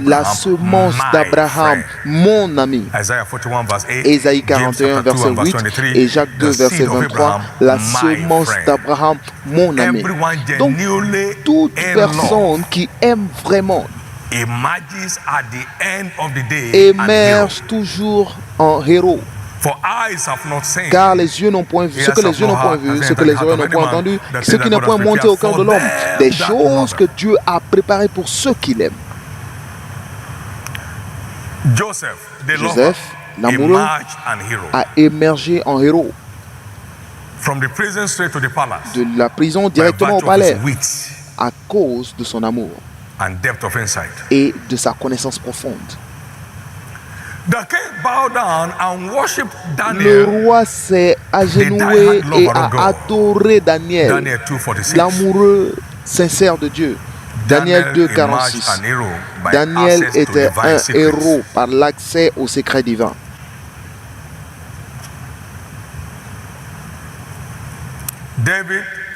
La semence d'Abraham, mon ami. Ésaïe 41, verset 8 et Jacques 2, verset 23. La semence d'Abraham, mon ami. Donc, toute personne qui aime vraiment émerge toujours en héros. Car les yeux n'ont point vu, ce que les yeux n'ont point vu, ce que les oreilles n'ont point entendu, ce qui n'est point monté au cœur de l'homme, des choses que Dieu a préparées pour ceux qui l'aiment. Joseph, l'amoureux, a émergé en héros. De la prison directement au palais, à cause de son amour et de sa connaissance profonde. Le roi s'est agenouillé et a adoré Daniel, l'amoureux sincère de Dieu. Daniel 2, 46. Daniel était un héros par l'accès au secret divin.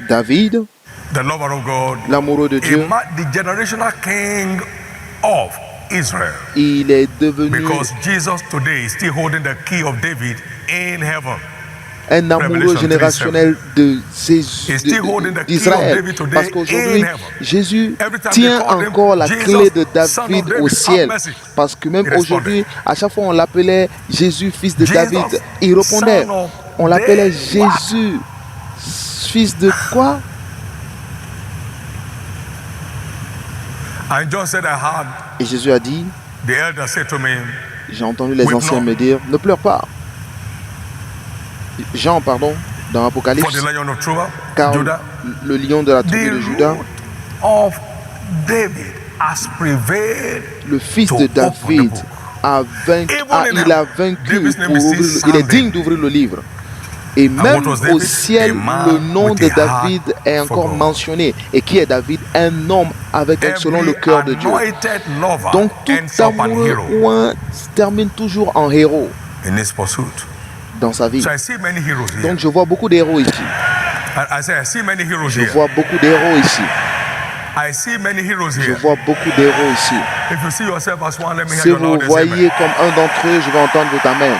David, the lover of God, l'amoureux de Dieu, the generational king of Israel. Il est devenu because Jesus today is still holding the key of David in heaven. Un amoureux générationnel de d'Israël. Parce qu'aujourd'hui, Jésus tient encore la clé de David au ciel. Parce que même aujourd'hui, à chaque fois on l'appelait Jésus, fils de David, il répondait. On l'appelait Jésus, fils de quoi? Et Jésus a dit, j'ai entendu les anciens me dire, ne pleure pas. Jean, pardon, dans l'Apocalypse, car le lion de la tribu de Juda, le fils de David, il a vaincu, il est digne d'ouvrir le livre. Et même au ciel, le nom de David est encore mentionné. Et qui est David? Un homme selon le cœur de Dieu. Donc tout amoureux se termine toujours en héros dans sa vie. Donc je vois beaucoup d'héros ici. Je vois beaucoup d'héros ici. Je vois beaucoup d'héros ici. Si vous voyez comme un d'entre eux, je vais entendre votre amen.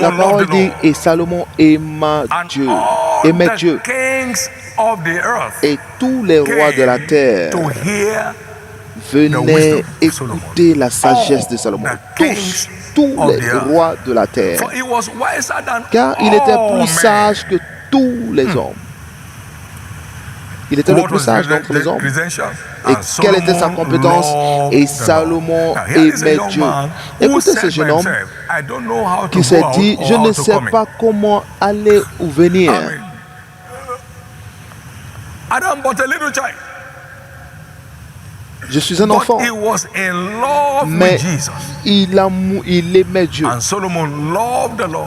La parole dit, et Salomon aima Dieu, aimait Dieu. Et tous les rois de la terre venaient écouter la sagesse de Salomon. Tous les rois de la terre. Car il était plus sage que tous les hommes. Il était le plus sage d'entre les hommes. Et quelle était sa compétence? Et Salomon aimait Dieu. Écoutez ce jeune homme qui s'est dit, je ne sais pas comment aller ou venir. Je suis un enfant. Mais il aimait Dieu.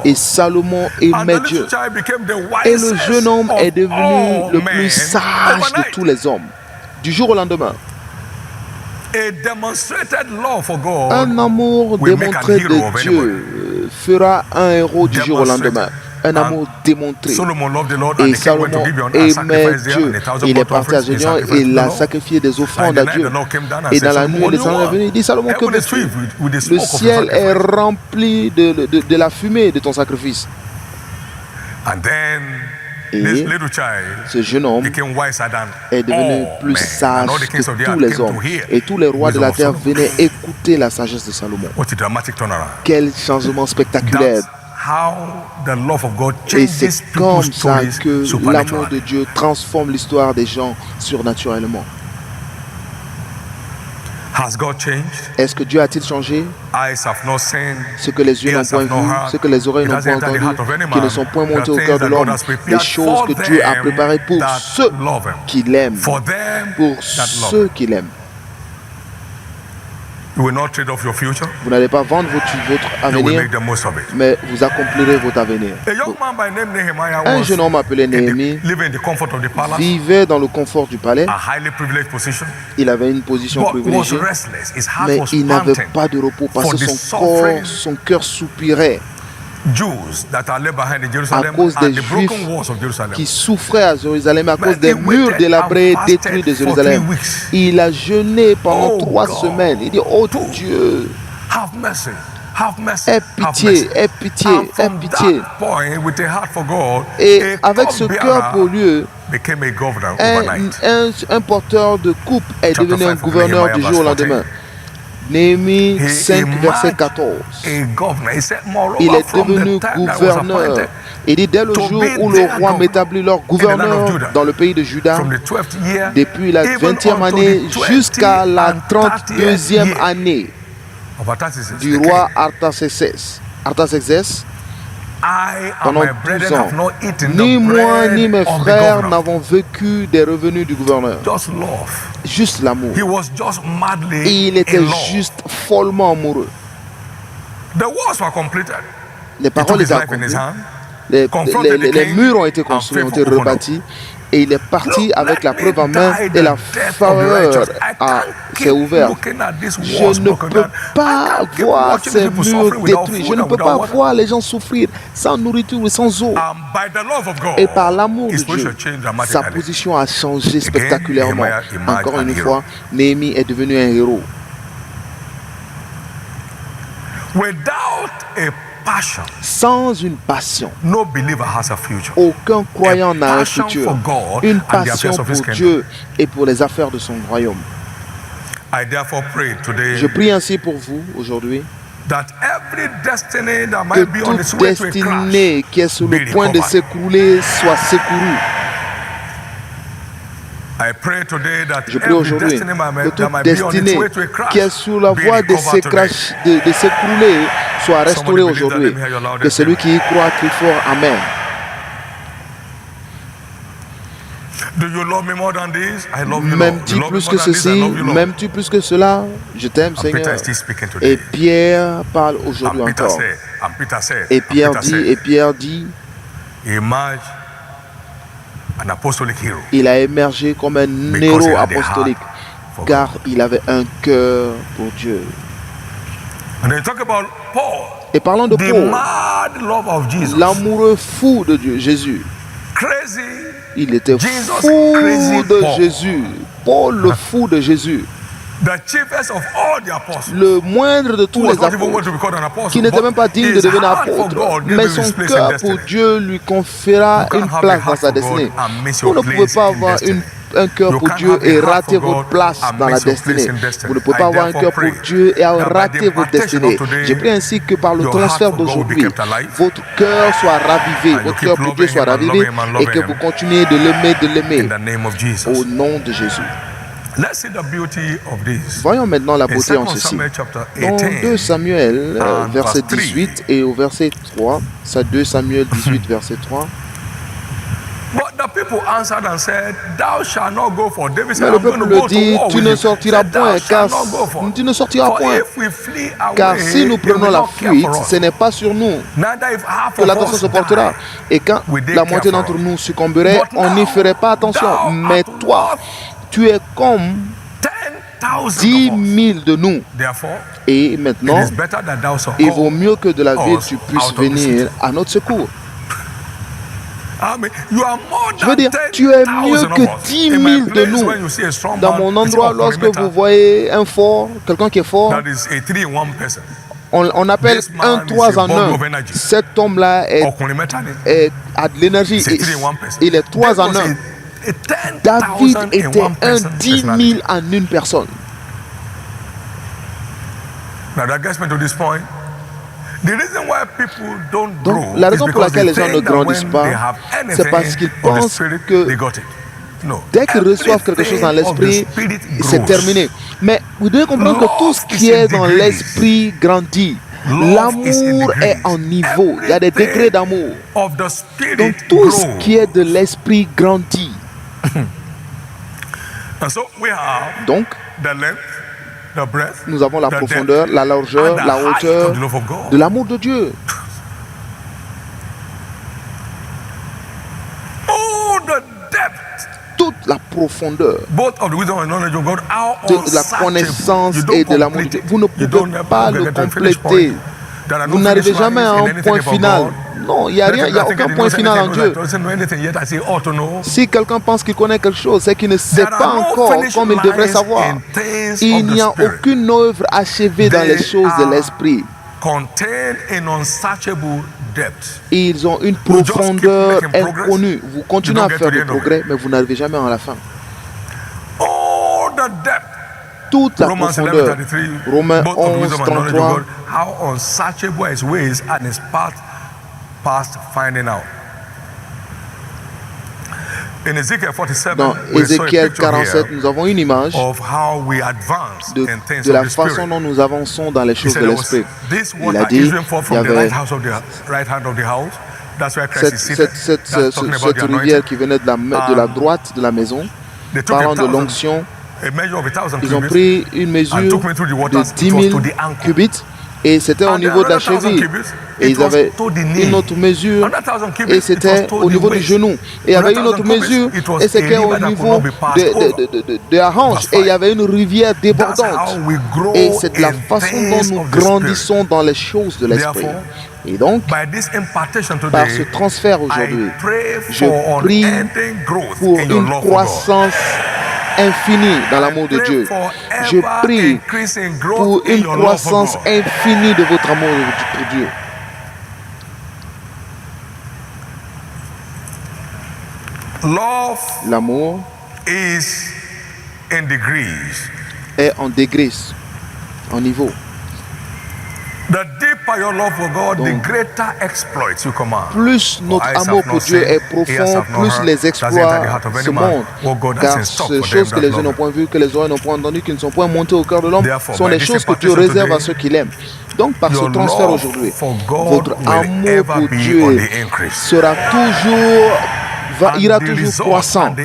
Et Salomon aimait Dieu. Et le jeune homme est devenu le plus sage de tous les hommes. Du jour au lendemain. Un amour démontré de Dieu fera un héros du jour au lendemain. Un amour démontré. Et Salomon aimait Dieu. Il est parti à Gédéon et il a sacrifié des offrandes à Dieu. Et dans la nuit, le Seigneur est venu. Il dit, Salomon, que veux-tu? Le ciel est rempli de la fumée de ton sacrifice. Et ce jeune homme est devenu plus sage que tous les hommes. Et tous les rois de la terre venaient écouter la sagesse de Salomon. Quel changement spectaculaire! Et c'est comme ça que l'amour de Dieu transforme l'histoire des gens surnaturellement. Est-ce que Dieu a-t-il changé? Ce que les yeux n'ont point vu, ce que les oreilles n'ont point entendu, qui ne sont point montés au cœur de l'homme, les choses que Dieu a préparées pour ceux qui l'aiment, pour ceux qui l'aiment. Vous n'allez pas vendre votre avenir, mais vous accomplirez votre avenir. Un jeune homme appelé Néhémie vivait dans le confort du palais. Il avait une position privilégiée, mais il n'avait pas de repos parce que son cœur soupirait à cause des Juifs qui souffraient à Jérusalem, à cause des murs délabrés et détruits de Jérusalem. Il a jeûné pendant 3 semaines. Il dit, oh Dieu, aie pitié, aie pitié, aie pitié. Et avec ce cœur pour Dieu, un porteur de coupe est devenu un gouverneur du jour au lendemain. Néhémie 5, verset 14. Il est devenu gouverneur. Il dit, dès le jour où le roi m'établit leur gouverneur dans le pays de Juda, depuis la 20e année jusqu'à la 32e année du roi Artaxerxès, pendant 12 ans, ni moi ni mes frères n'avons vécu des revenus du gouverneur. Juste l'amour. Et il était juste follement amoureux. Les paroles les accomplies. Les murs ont été construits, ont été rebâtis. Et il est parti avec la preuve en main et la faveur s'est ouverte. Je ne peux pas voir ces murs détruits. Je ne peux pas voir les gens souffrir sans nourriture et sans eau. Et par l'amour de Dieu, sa position a changé spectaculairement. Encore une fois, Néhémie est devenu un héros. Sans une passion, aucun croyant n'a un futur. Une passion pour Dieu et pour les affaires de son royaume. Je prie ainsi pour vous aujourd'hui que toute destinée qui est sur le point de s'écrouler soit secourue. Je prie aujourd'hui que toute destinée qui est sur la voie de s'écrouler soit restaurée aujourd'hui. Que celui qui y croit crie fort Amen. M'aimes-tu plus que ceci? M'aimes-tu plus que cela? Je t'aime, Seigneur. Et Pierre parle aujourd'hui encore. Et Pierre dit, il a émergé comme un héros apostolique, car il avait un cœur pour Dieu. Et parlons de Paul, l'amoureux fou de Dieu, Jésus. Il était fou de Jésus. Paul, le fou de Jésus. Le moindre de tous les apôtres, qui n'était même pas digne de devenir apôtre, mais son cœur pour Dieu lui conféra une place dans sa destinée. Vous ne pouvez pas avoir un cœur pour Dieu et rater votre place dans la destinée. Vous ne pouvez pas avoir un cœur pour Dieu et rater votre destinée. Je prie ainsi que par le transfert d'aujourd'hui, votre cœur soit ravivé, votre cœur pour Dieu soit ravivé et que vous continuez de l'aimer au nom de Jésus. Voyons maintenant la beauté en ceci. Dans 2 Samuel, verset 18 et au verset 3, c'est 2 Samuel 18, verset 3. Mais le peuple le dit, tu ne sortiras point, car tu ne sortiras point. Car si nous prenons la fuite, ce n'est pas sur nous que l'attention se portera. Et quand la moitié d'entre nous succomberait, on n'y ferait pas attention. Mais toi, tu es comme 10 000 de nous. Et maintenant, il vaut mieux que de la ville tu puisses venir à notre secours. Je veux dire, tu es mieux que 10 000 de nous. Dans mon endroit, lorsque vous voyez un fort, quelqu'un qui est fort, on appelle un 3 en 1. Cet homme-là a de l'énergie. Il est 3 en 1. David était un 10 000 en une personne. Donc, la raison pour laquelle les gens ne grandissent pas, c'est parce qu'ils pensent que dès qu'ils reçoivent quelque chose dans l'esprit, c'est terminé. Mais vous devez comprendre que tout ce qui est dans l'esprit grandit. L'amour est en niveau. Il y a des degrés d'amour. Donc, tout ce qui est de l'esprit grandit. Donc, nous avons la profondeur, la largeur, la hauteur de l'amour de Dieu. Toute la profondeur de la connaissance et de l'amour de Dieu. Vous ne pouvez pas le compléter. Vous n'arrivez jamais à un point final. Non, il n'y a rien, il n'y a aucun point final en Dieu. Si quelqu'un pense qu'il connaît quelque chose, c'est qu'il ne sait pas encore comme il devrait savoir. Il n'y a aucune œuvre achevée dans les choses de l'esprit. Ils ont une profondeur inconnue. Vous continuez à faire du progrès, mais vous n'arrivez jamais à la fin. Toute la profondeur. Romains 11, 33. How unsearchable his ways and his path past finding out. Dans Ézéchiel 47, nous avons une image de la façon dont nous avançons dans les choses de l'esprit. Il a dit, il y avait cette rivière qui venait de la droite de la maison, parlant de l'onction. Ils ont pris une mesure de 10 000 cubits Et c'était au niveau de la cheville. Et ils avaient une autre mesure, et c'était au niveau du genou. Et il y avait une autre mesure, et c'était au niveau de la hanche. Et il y avait une rivière débordante. Et c'est la façon dont nous grandissons dans les choses de l'esprit. Et donc, par ce transfert aujourd'hui, je prie pour une croissance infinie dans l'amour de Dieu. Je prie pour une croissance infinie de votre amour pour Dieu. L'amour est en degrés, en niveau. The deeper your love for God, the greater exploits you command. Plus notre amour pour Dieu est profond, plus les exploits se montrent. Car ces choses que les yeux n'ont point vues, que les oreilles n'ont point entendues, qui ne sont point montées au cœur de l'homme, sont les choses que Dieu réserve à ceux qui l'aiment. Donc par ce transfert aujourd'hui, votre amour pour Dieu ira toujours croissant.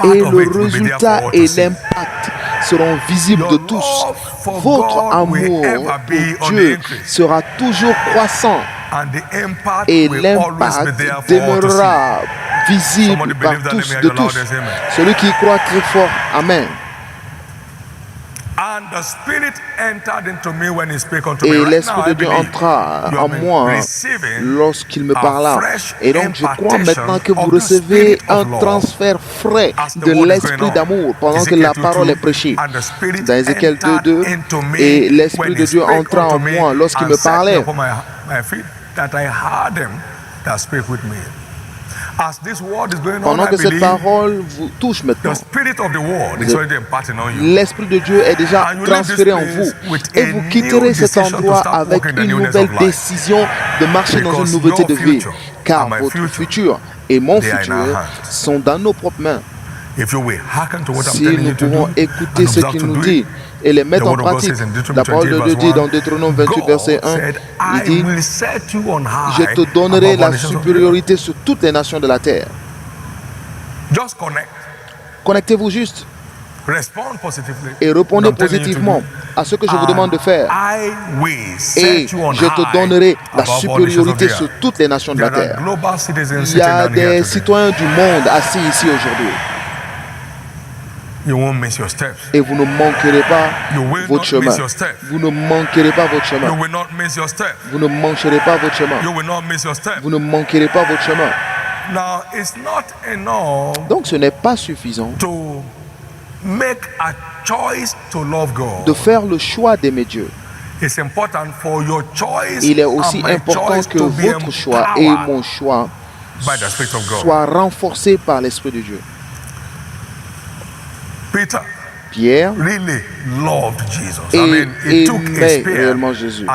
Et le résultat et l'impact seront visibles de tous. Votre amour pour Dieu sera toujours croissant et l'impact demeurera visible par tous, de tous. Celui qui croit très fort, Amen. Et l'Esprit de Dieu entra en moi lorsqu'il me parla. Et donc je crois maintenant que vous recevez un transfert frais de l'Esprit d'amour pendant que la parole est prêchée. Dans Ézéchiel 2:2, et l'Esprit de Dieu entra en moi lorsqu'il me parlait. Pendant que cette parole vous touche maintenant, l'Esprit de Dieu est déjà transféré en vous. Et vous quitterez cet endroit avec une nouvelle décision de marcher dans une nouveauté de vie. Car votre futur et mon futur sont dans nos propres mains. Si nous pouvons écouter ce qu'il nous dit et les mettre en pratique, la parole de Dieu dit dans Deutéronome 28, verset 1, il dit, je te donnerai la supériorité sur toutes les nations de la terre. Connectez-vous juste et répondez positivement à ce que je vous demande de faire. Et je te donnerai la supériorité sur toutes les nations de la terre. Il y a des citoyens du monde assis ici aujourd'hui. Et vous ne manquerez pas votre chemin. Vous ne manquerez pas votre chemin. Vous ne manquerez pas votre chemin. Vous ne manquerez pas votre chemin. Donc ce n'est pas suffisant de faire le choix d'aimer Dieu. Il est aussi important que votre choix et mon choix soient renforcés par l'Esprit de Dieu. Pierre aimait réellement Jésus.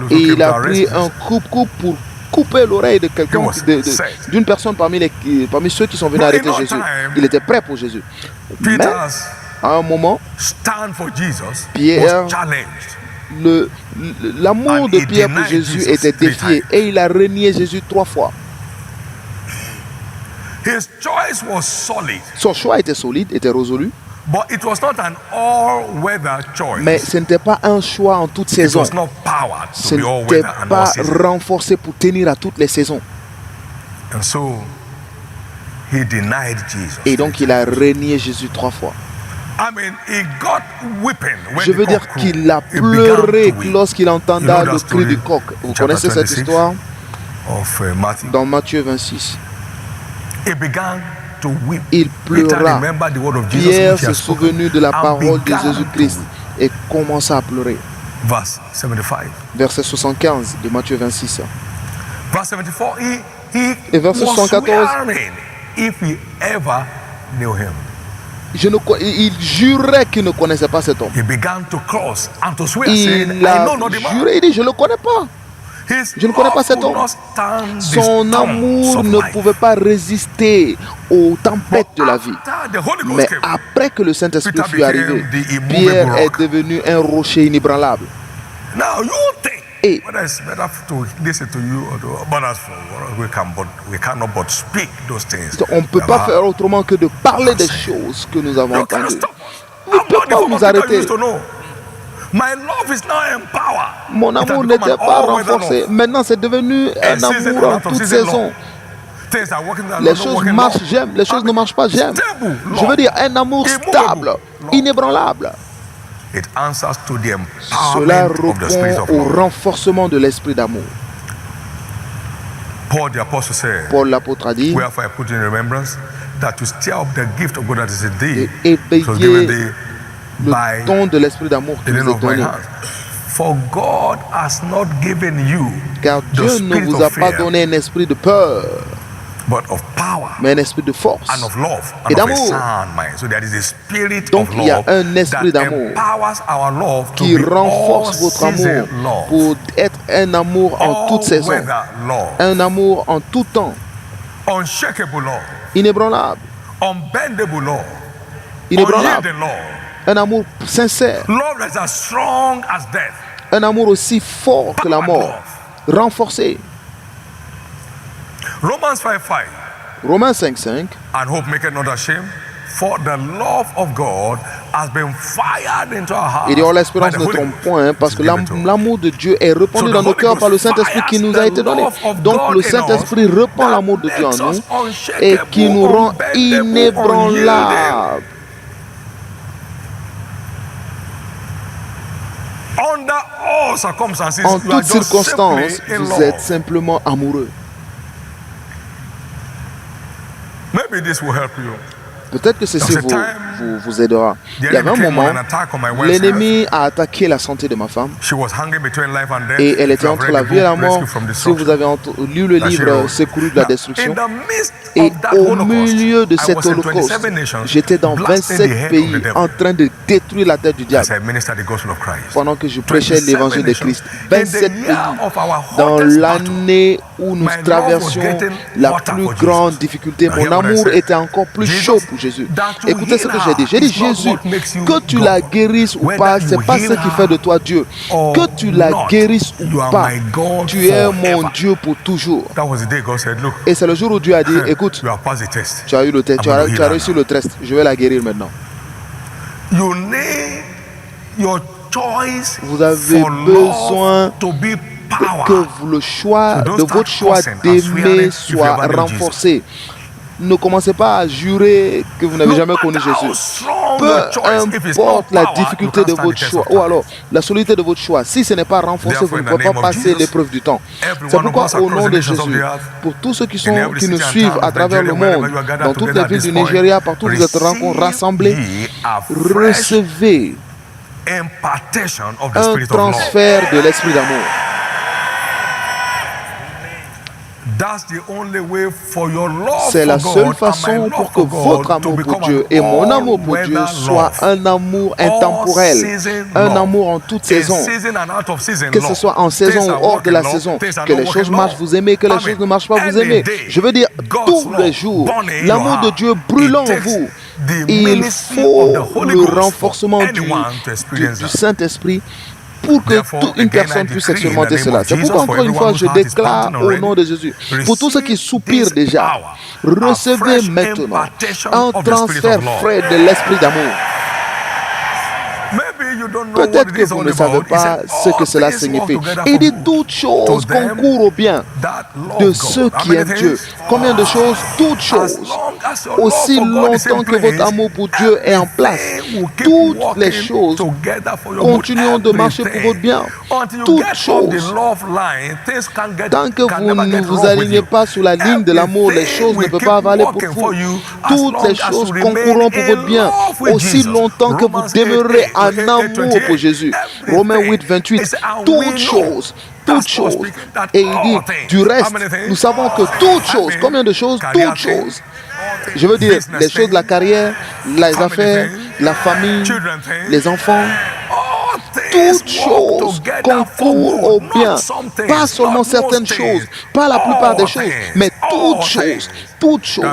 Et il a pris un coupe-coupe pour couper l'oreille de quelqu'un, d'une personne parmi ceux qui sont venus arrêter Jésus. Il était prêt pour Jésus. Mais à un moment, Pierre, l'amour de Pierre pour Jésus était défié et il a renié Jésus 3 fois. Son choix était solide, était résolu. Mais ce n'était pas un choix en toute saison. Ce n'était pas renforcé pour tenir à toutes les saisons. Et donc il a renié Jésus 3 fois. Je veux dire qu'il a pleuré lorsqu'il entenda le cri du coq. Vous connaissez cette histoire? Dans Matthieu 26. Il pleura. Pierre s'est souvenu de la parole de Jésus-Christ et commença à pleurer. Verset 75 de Matthieu 26. Et verset 74. Il jurait qu'il ne connaissait pas cet homme. Il a juré, il dit, je ne le connais pas. Je ne connais pas cet homme. Son amour ne pouvait pas résister aux tempêtes de la vie. Mais après que le Saint-Esprit fut arrivé, Pierre est devenu un rocher inébranlable. Et on ne peut pas faire autrement que de parler des choses que nous avons entendues. Vous ne pouvez pas nous arrêter. Mon amour n'était pas renforcé. Maintenant, c'est devenu un amour en toute saison. Les choses marchent, j'aime. Les choses ne marchent pas, j'aime. Je veux dire, un amour stable, inébranlable. Cela répond au renforcement de l'esprit d'amour. Paul l'apôtre a dit, et éveiller le don de l'esprit d'amour qui nous est donné. Car Dieu ne vous a pas donné un esprit de peur, mais un esprit de force et d'amour. Donc il y a un esprit d'amour qui renforce votre amour pour être un amour en toute saison, un amour en tout temps, inébranlable, un amour sincère, un amour aussi fort que la mort, renforcé. Romains 5:5. And hope maketh not ashamed, for the love of God has been fired into our hearts. Et dire l'espérance ne trompe point, parce que l'amour de Dieu est répandu dans nos cœurs par le Saint-Esprit qui nous a été donné. Donc le Saint-Esprit répand l'amour de Dieu en nous et qui nous rend inébranlables. En toutes circonstances, vous êtes simplement amoureux. Peut-être que ceci vous aidera. Il y avait un moment, l'ennemi a attaqué la santé de ma femme et elle était entre la vie et la mort. Si vous avez lu le livre Secouru de la destruction, et au milieu de cet holocauste, j'étais dans 27 pays en train de détruire la tête du diable pendant que je prêchais l'évangile de Christ. 27 pays dans l'année où nous traversions la plus grande difficulté. Mon amour était encore plus chaud pour Jésus. Écoutez ce que j'ai dit. J'ai dit, Jésus, que tu la guérisses ou pas, ce n'est pas ce qui fait de toi Dieu. Que tu la guérisses ou pas, tu es mon Dieu pour toujours. Et c'est le jour où Dieu a dit, écoute, tu as eu le test, tu as réussi le test, je vais la guérir maintenant. Vous avez besoin que le choix de votre choix d'aimer soit renforcé. Ne commencez pas à jurer que vous n'avez jamais connu Jésus. Peu importe la difficulté de votre choix, ou alors la solidité de votre choix, si ce n'est pas renforcé, vous ne pouvez pas passer l'épreuve du temps. C'est pourquoi, au nom de Jésus, pour tous ceux qui nous suivent à travers le monde, dans toutes les villes du Nigeria, partout où vous êtes rassemblés, recevez un transfert de l'esprit d'amour. C'est la seule façon pour que votre amour pour Dieu et mon amour pour Dieu soit un amour intemporel, un amour en toute saison, que ce soit en saison ou hors de la saison, que les choses marchent, vous aimez, que les choses ne marchent pas, vous aimez. Je veux dire, tous les jours, l'amour de Dieu brûlant en vous. Il faut le renforcement du Saint-Esprit pour que toute une personne puisse expérimenter cela. C'est pourquoi, encore une fois, je déclare au nom de Jésus, pour tous ceux qui soupirent déjà, recevez maintenant un transfert frais de l'esprit d'amour. Peut-être que vous ne savez pas ce que cela signifie. Il dit toutes choses concourent au bien de ceux qui aiment Dieu. Combien de choses? Toutes choses. Aussi longtemps que votre amour pour Dieu est en place, toutes les choses continueront de marcher pour votre bien. Toutes choses. Tant que vous ne vous alignez pas sur la ligne de l'amour, les choses ne peuvent pas avaler pour vous. Toutes les choses concourront pour votre bien. Aussi longtemps que vous demeurez en amour pour Jésus. Romains 8, 28. Toutes choses. Toutes choses. Et il dit, du reste, nous savons que toutes choses, combien de choses? Toutes choses. Je veux dire, les choses de la carrière, les affaires, la famille, les enfants, toutes choses concourent au bien. Pas seulement certaines choses, pas la plupart des choses, mais toutes choses. Toutes choses.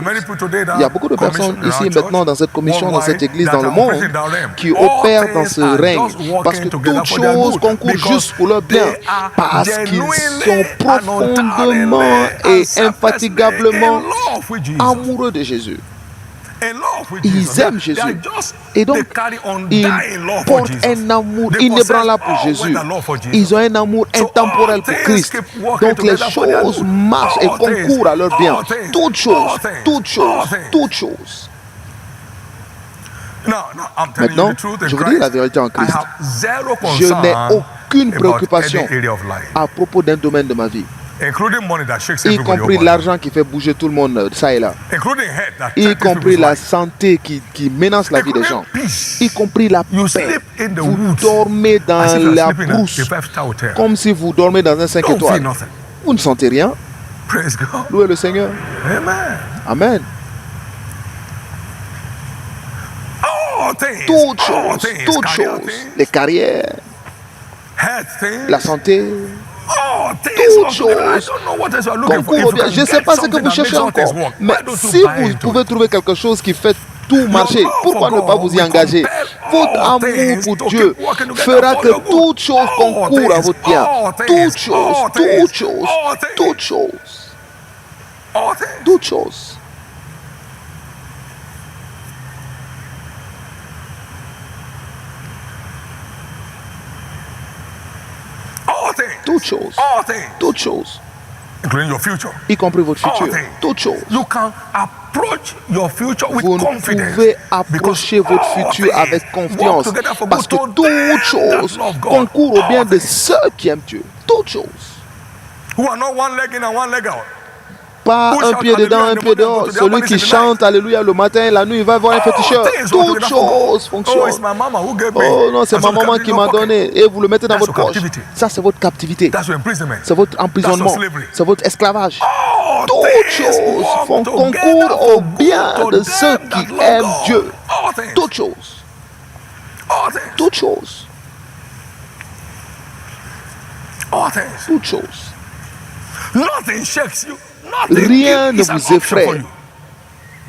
Il y a beaucoup de personnes ici maintenant dans cette commission, dans cette église, dans le monde, qui opèrent dans ce règne. Parce que toutes choses concourent juste pour leur bien. Parce qu'ils sont profondément et infatigablement amoureux de Jésus. Ils aiment Jésus. Et donc, ils portent un amour inébranlable pour Jésus. Ils ont un amour intemporel pour Christ. Donc, les choses marchent et concourent à leur bien. Toutes choses, toutes choses, toutes choses. Maintenant, je vous dis la vérité en Christ. Je n'ai aucune préoccupation à propos d'un domaine de ma vie, y compris l'argent qui fait bouger tout le monde, ça et là, y compris la santé qui menace la vie des gens, y compris la paix. Vous dormez dans la brousse comme si vous dormez dans un 5 étoiles. Vous ne sentez rien. Louez le Seigneur. Amen. Toutes choses, les carrières, la santé, toutes choses concourent bien. Je ne sais pas ce que vous cherchez encore, mais si vous pouvez trouver quelque chose qui fait tout marcher, pourquoi ne pas vous y engager? Votre amour pour Dieu fera que toutes choses concourent à votre bien. Toutes choses, toutes choses, toutes choses, toutes choses. Toutes choses, toutes choses, y compris votre futur, toutes choses. Vous pouvez approcher votre futur avec confiance parce que toutes choses concourent au bien de ceux qui aiment Dieu. Toutes choses. Pas un pied dedans, un pied dehors. Celui qui chante Alléluia le matin, la nuit, il va voir un féticheur. Toutes choses fonctionnent. Oh non, c'est ma maman qui m'a donné. Et vous le mettez dans votre poche. Ça, c'est votre captivité. C'est votre emprisonnement. C'est votre esclavage. Toutes choses font concours au bien de ceux qui aiment Dieu. Toutes choses. Toutes choses. Toutes choses. Rien ne vous effraie.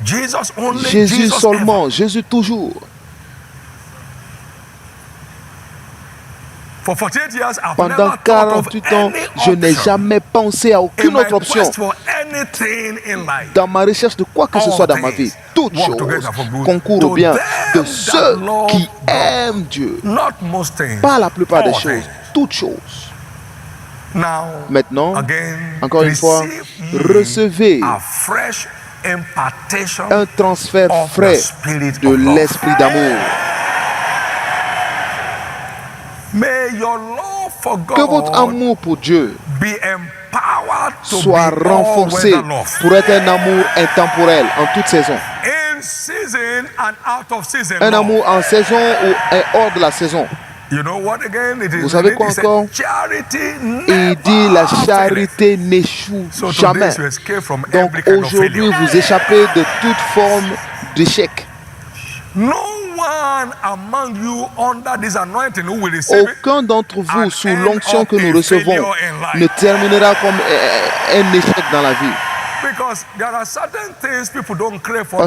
Jésus seulement, Jésus toujours. Pendant 48 ans, je n'ai jamais pensé à aucune autre option. Dans ma recherche de quoi que ce soit dans ma vie, toutes choses concourent au bien de ceux qui aiment Dieu. Pas la plupart des choses, toutes choses. Maintenant, encore une fois, recevez un transfert frais de l'esprit d'amour. Que votre amour pour Dieu soit renforcé pour être un amour intemporel en toute saison. Un amour en saison ou hors de la saison. Vous savez quoi encore? Il dit la charité n'échoue jamais. Donc aujourd'hui, vous échappez de toute forme d'échec. Aucun d'entre vous, sous l'onction que nous recevons, ne terminera comme un échec dans la vie. Parce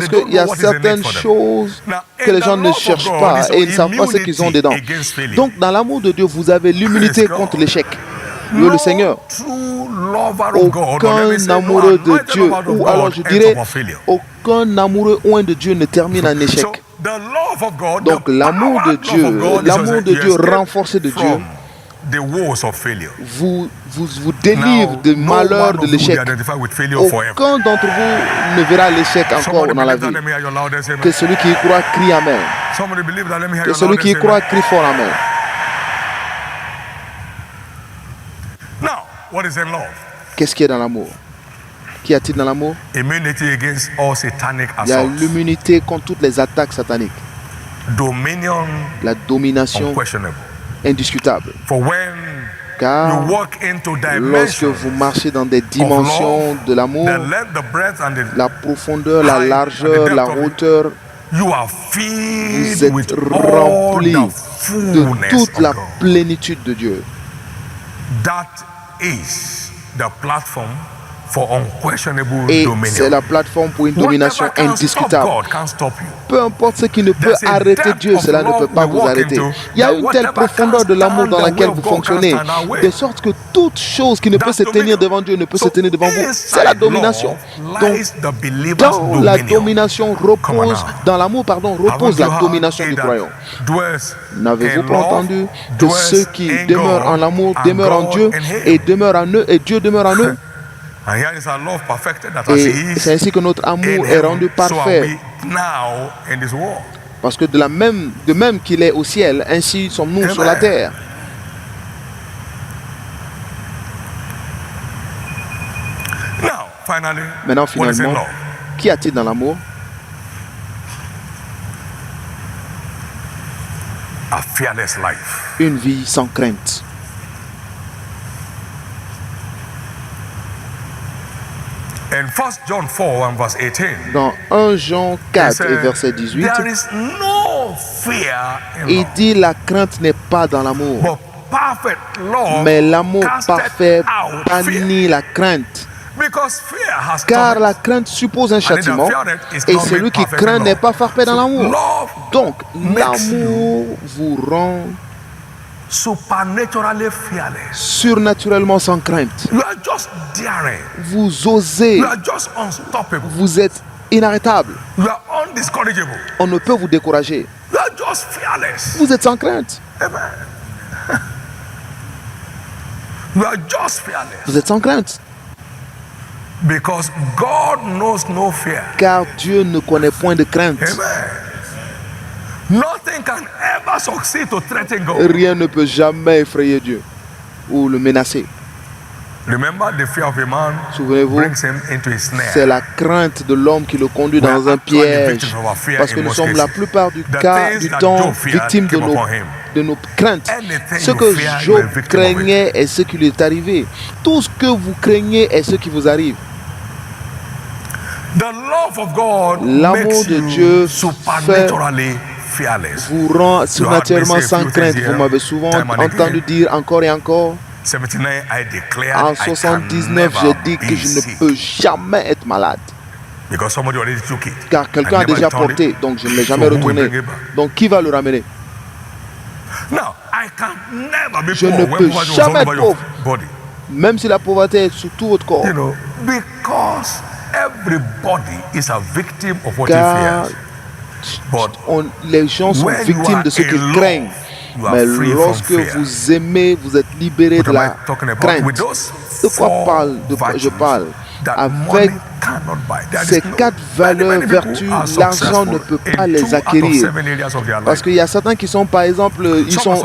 qu'il y a certaines choses que les gens ne cherchent pas et ils ne savent pas ce qu'ils ont dedans. Donc dans l'amour de Dieu, vous avez l'immunité contre l'échec. Le Seigneur. Aucun amoureux de Dieu, ou alors je dirais, aucun amoureux oint de Dieu ne termine en échec. Donc l'amour de Dieu renforcé de Dieu, vous délivre du malheur de l'échec. Aucun d'entre vous ne verra l'échec encore dans la vie. Que celui qui y croit crie Amen. Que celui qui y croit crie fort Amen. Qu'est-ce qu'il y a dans l'amour? Qu'y a-t-il dans l'amour? Il y a l'immunité contre toutes les attaques sataniques. La domination indiscutable. Car lorsque vous marchez dans des dimensions de l'amour, la profondeur, la largeur, la hauteur, vous êtes rempli de toute la plénitude de Dieu. Et c'est la plateforme pour une domination indiscutable. Peu importe ce qui ne peut arrêter Dieu, cela ne peut pas vous arrêter. Il y a une telle profondeur de l'amour dans laquelle vous fonctionnez, de sorte que toute chose qui ne peut se tenir devant Dieu ne peut se tenir devant vous. C'est la domination. Donc, dans la domination repose, dans l'amour, repose la domination du croyant. N'avez-vous pas entendu que ceux qui demeurent en l'amour demeurent en Dieu et demeurent en eux et Dieu demeure en eux? Et c'est ainsi que notre amour est rendu parfait. Parce que de même qu'il est au ciel, ainsi sommes-nous sur la terre. Maintenant, finalement, qu'y a-t-il dans l'amour? Une vie sans crainte. Dans 1 Jean 4 et verset 18, il dit la crainte n'est pas dans l'amour, mais l'amour parfait bannit la crainte. Car la crainte suppose un châtiment et celui qui craint n'est pas parfait dans l'amour. Donc, l'amour vous rend surnaturellement sans crainte. Vous osez. Vous êtes inarrêtable. On ne peut vous décourager. Vous êtes sans crainte. Vous êtes sans crainte. Car Dieu ne connaît point de crainte. Rien ne peut jamais effrayer Dieu ou le menacer. Souvenez-vous, c'est la crainte de l'homme qui le conduit dans un piège. Parce que nous sommes la plupart du temps victimes de nos craintes. Ce que Job craignait est ce qui lui est arrivé. Tout ce que vous craignez est ce qui vous arrive. L'amour de Dieu vous rend surnaturellement sans crainte. Vous m'avez souvent entendu dire encore et encore. En 79, j'ai dit que je ne peux jamais être malade. Car quelqu'un a déjà porté, donc je ne l'ai jamais retourné. Donc qui va le ramener? Je ne peux jamais être pauvre, même si la pauvreté est sur tout votre corps. Car les gens sont victimes de ce qu'ils craignent. Mais lorsque vous aimez, vous êtes libéré de la crainte. De quoi je parle? Avec ces 4 valeurs, vertus, l'argent ne peut pas les acquérir. Parce qu'il y a certains qui sont, par exemple,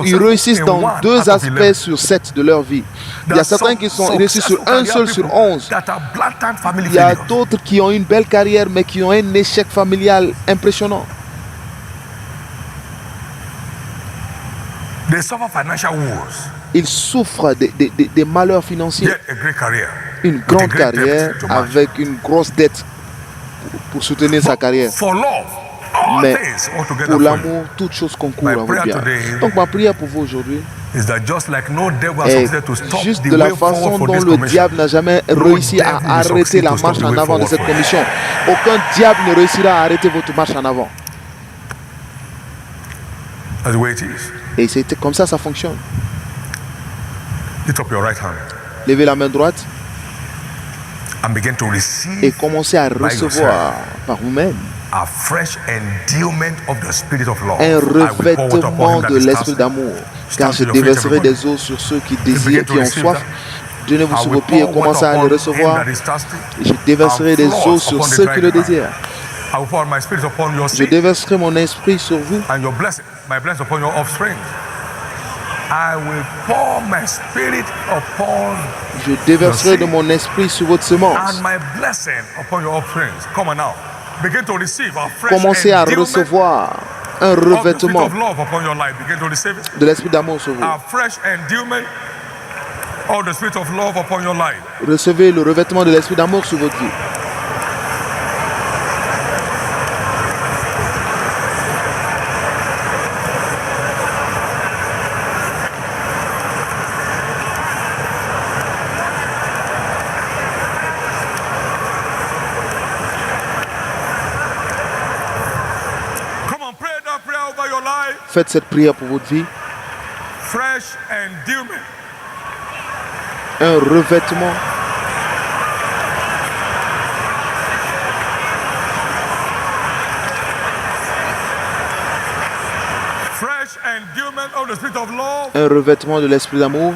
ils réussissent dans 2 aspects sur 7 de leur vie. Il y a certains qui réussissent sur un seul sur 11. Il y a d'autres qui ont une belle carrière, mais qui ont un échec familial impressionnant. Ils souffrent des malheurs financiers. Une grande carrière avec une grosse dette pour soutenir sa carrière. Mais pour l'amour, toutes choses concourent à vous bien. Donc ma prière pour vous aujourd'hui est juste de la façon dont le diable n'a jamais réussi à arrêter la marche en avant de cette commission. Aucun diable ne réussira à arrêter votre marche en avant. Et c'est comme ça fonctionne. Levez la main droite et commencez à recevoir par vous-même un revêtement de l'esprit d'amour. Car je déverserai des eaux sur ceux qui désirent, qui ont soif. Donnez-vous sur vos pieds et commencez à les recevoir. Et je déverserai des eaux sur ceux qui le désirent. Je déverserai mon esprit sur vous. My blessing upon your offspring. I will pour my spirit upon. Je déverserai de mon esprit sur votre semence. And my blessing upon your offspring. Come on now. Begin to receive a fresh. Commencez à recevoir un revêtement de l'esprit d'amour sur vous. A fresh endowment of the spirit of love upon your life. Recevez le revêtement de l'esprit d'amour sur votre vie. Faites cette prière pour votre vie. Fresh endowment. Un revêtement. Fresh endowment of the spirit of love. Un revêtement de l'esprit d'amour.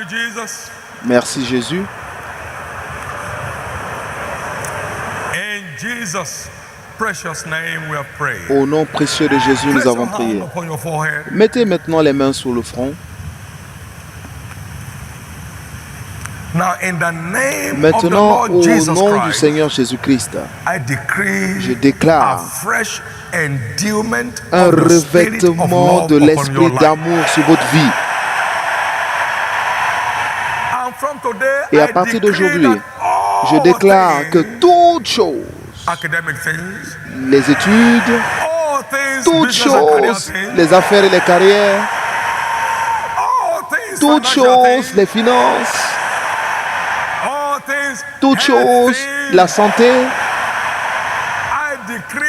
Jesus. Merci Jésus. In Jesus' precious name we have prayed. Au nom précieux de Jésus, nous avons prié. Mettez maintenant les mains sur le front. Now, in the name maintenant, of the Lord au Jesus nom Christ, du Seigneur Jésus-Christ, je déclare un revêtement de l'esprit d'amour sur votre vie. Et à partir d'aujourd'hui, je déclare que toutes choses, les études, toutes choses, les affaires et les carrières, toutes choses, les finances, toutes choses, la santé,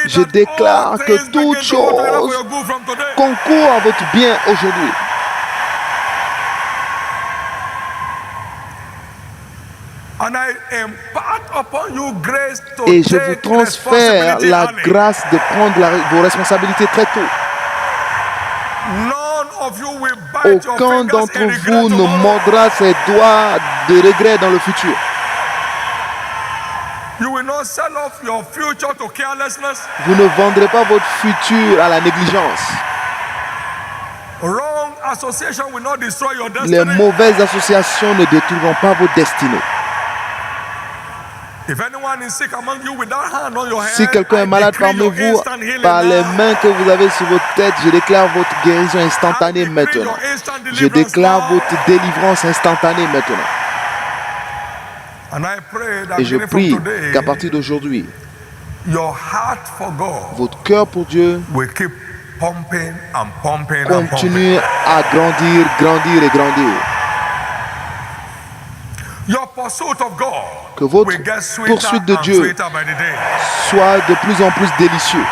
je déclare que toutes choses concourent à votre bien aujourd'hui. Et je vous transfère la grâce de prendre vos responsabilités très tôt. Aucun d'entre vous ne mordra ses doigts de regret dans le futur. Vous ne vendrez pas votre futur à la négligence. Les mauvaises associations ne détruiront pas votre destinée. Si quelqu'un est malade parmi vous, par les mains que vous avez sur votre tête, je déclare votre guérison instantanée maintenant. Je déclare votre délivrance instantanée maintenant. Et je prie qu'à partir d'aujourd'hui, votre cœur pour Dieu continue à grandir, grandir et grandir. Que votre poursuite de Dieu soit de plus en plus délicieux.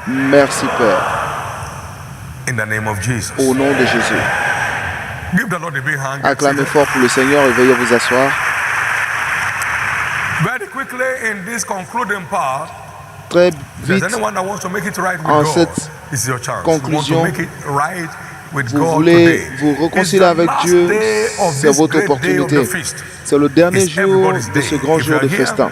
Merci Père. Au nom de Jésus. Acclamez fort pour le Seigneur et veuillez vous asseoir. Très vite, en cette conclusion, vous voulez vous réconcilier avec Dieu, c'est votre opportunité. C'est le dernier jour de ce grand jour de festin.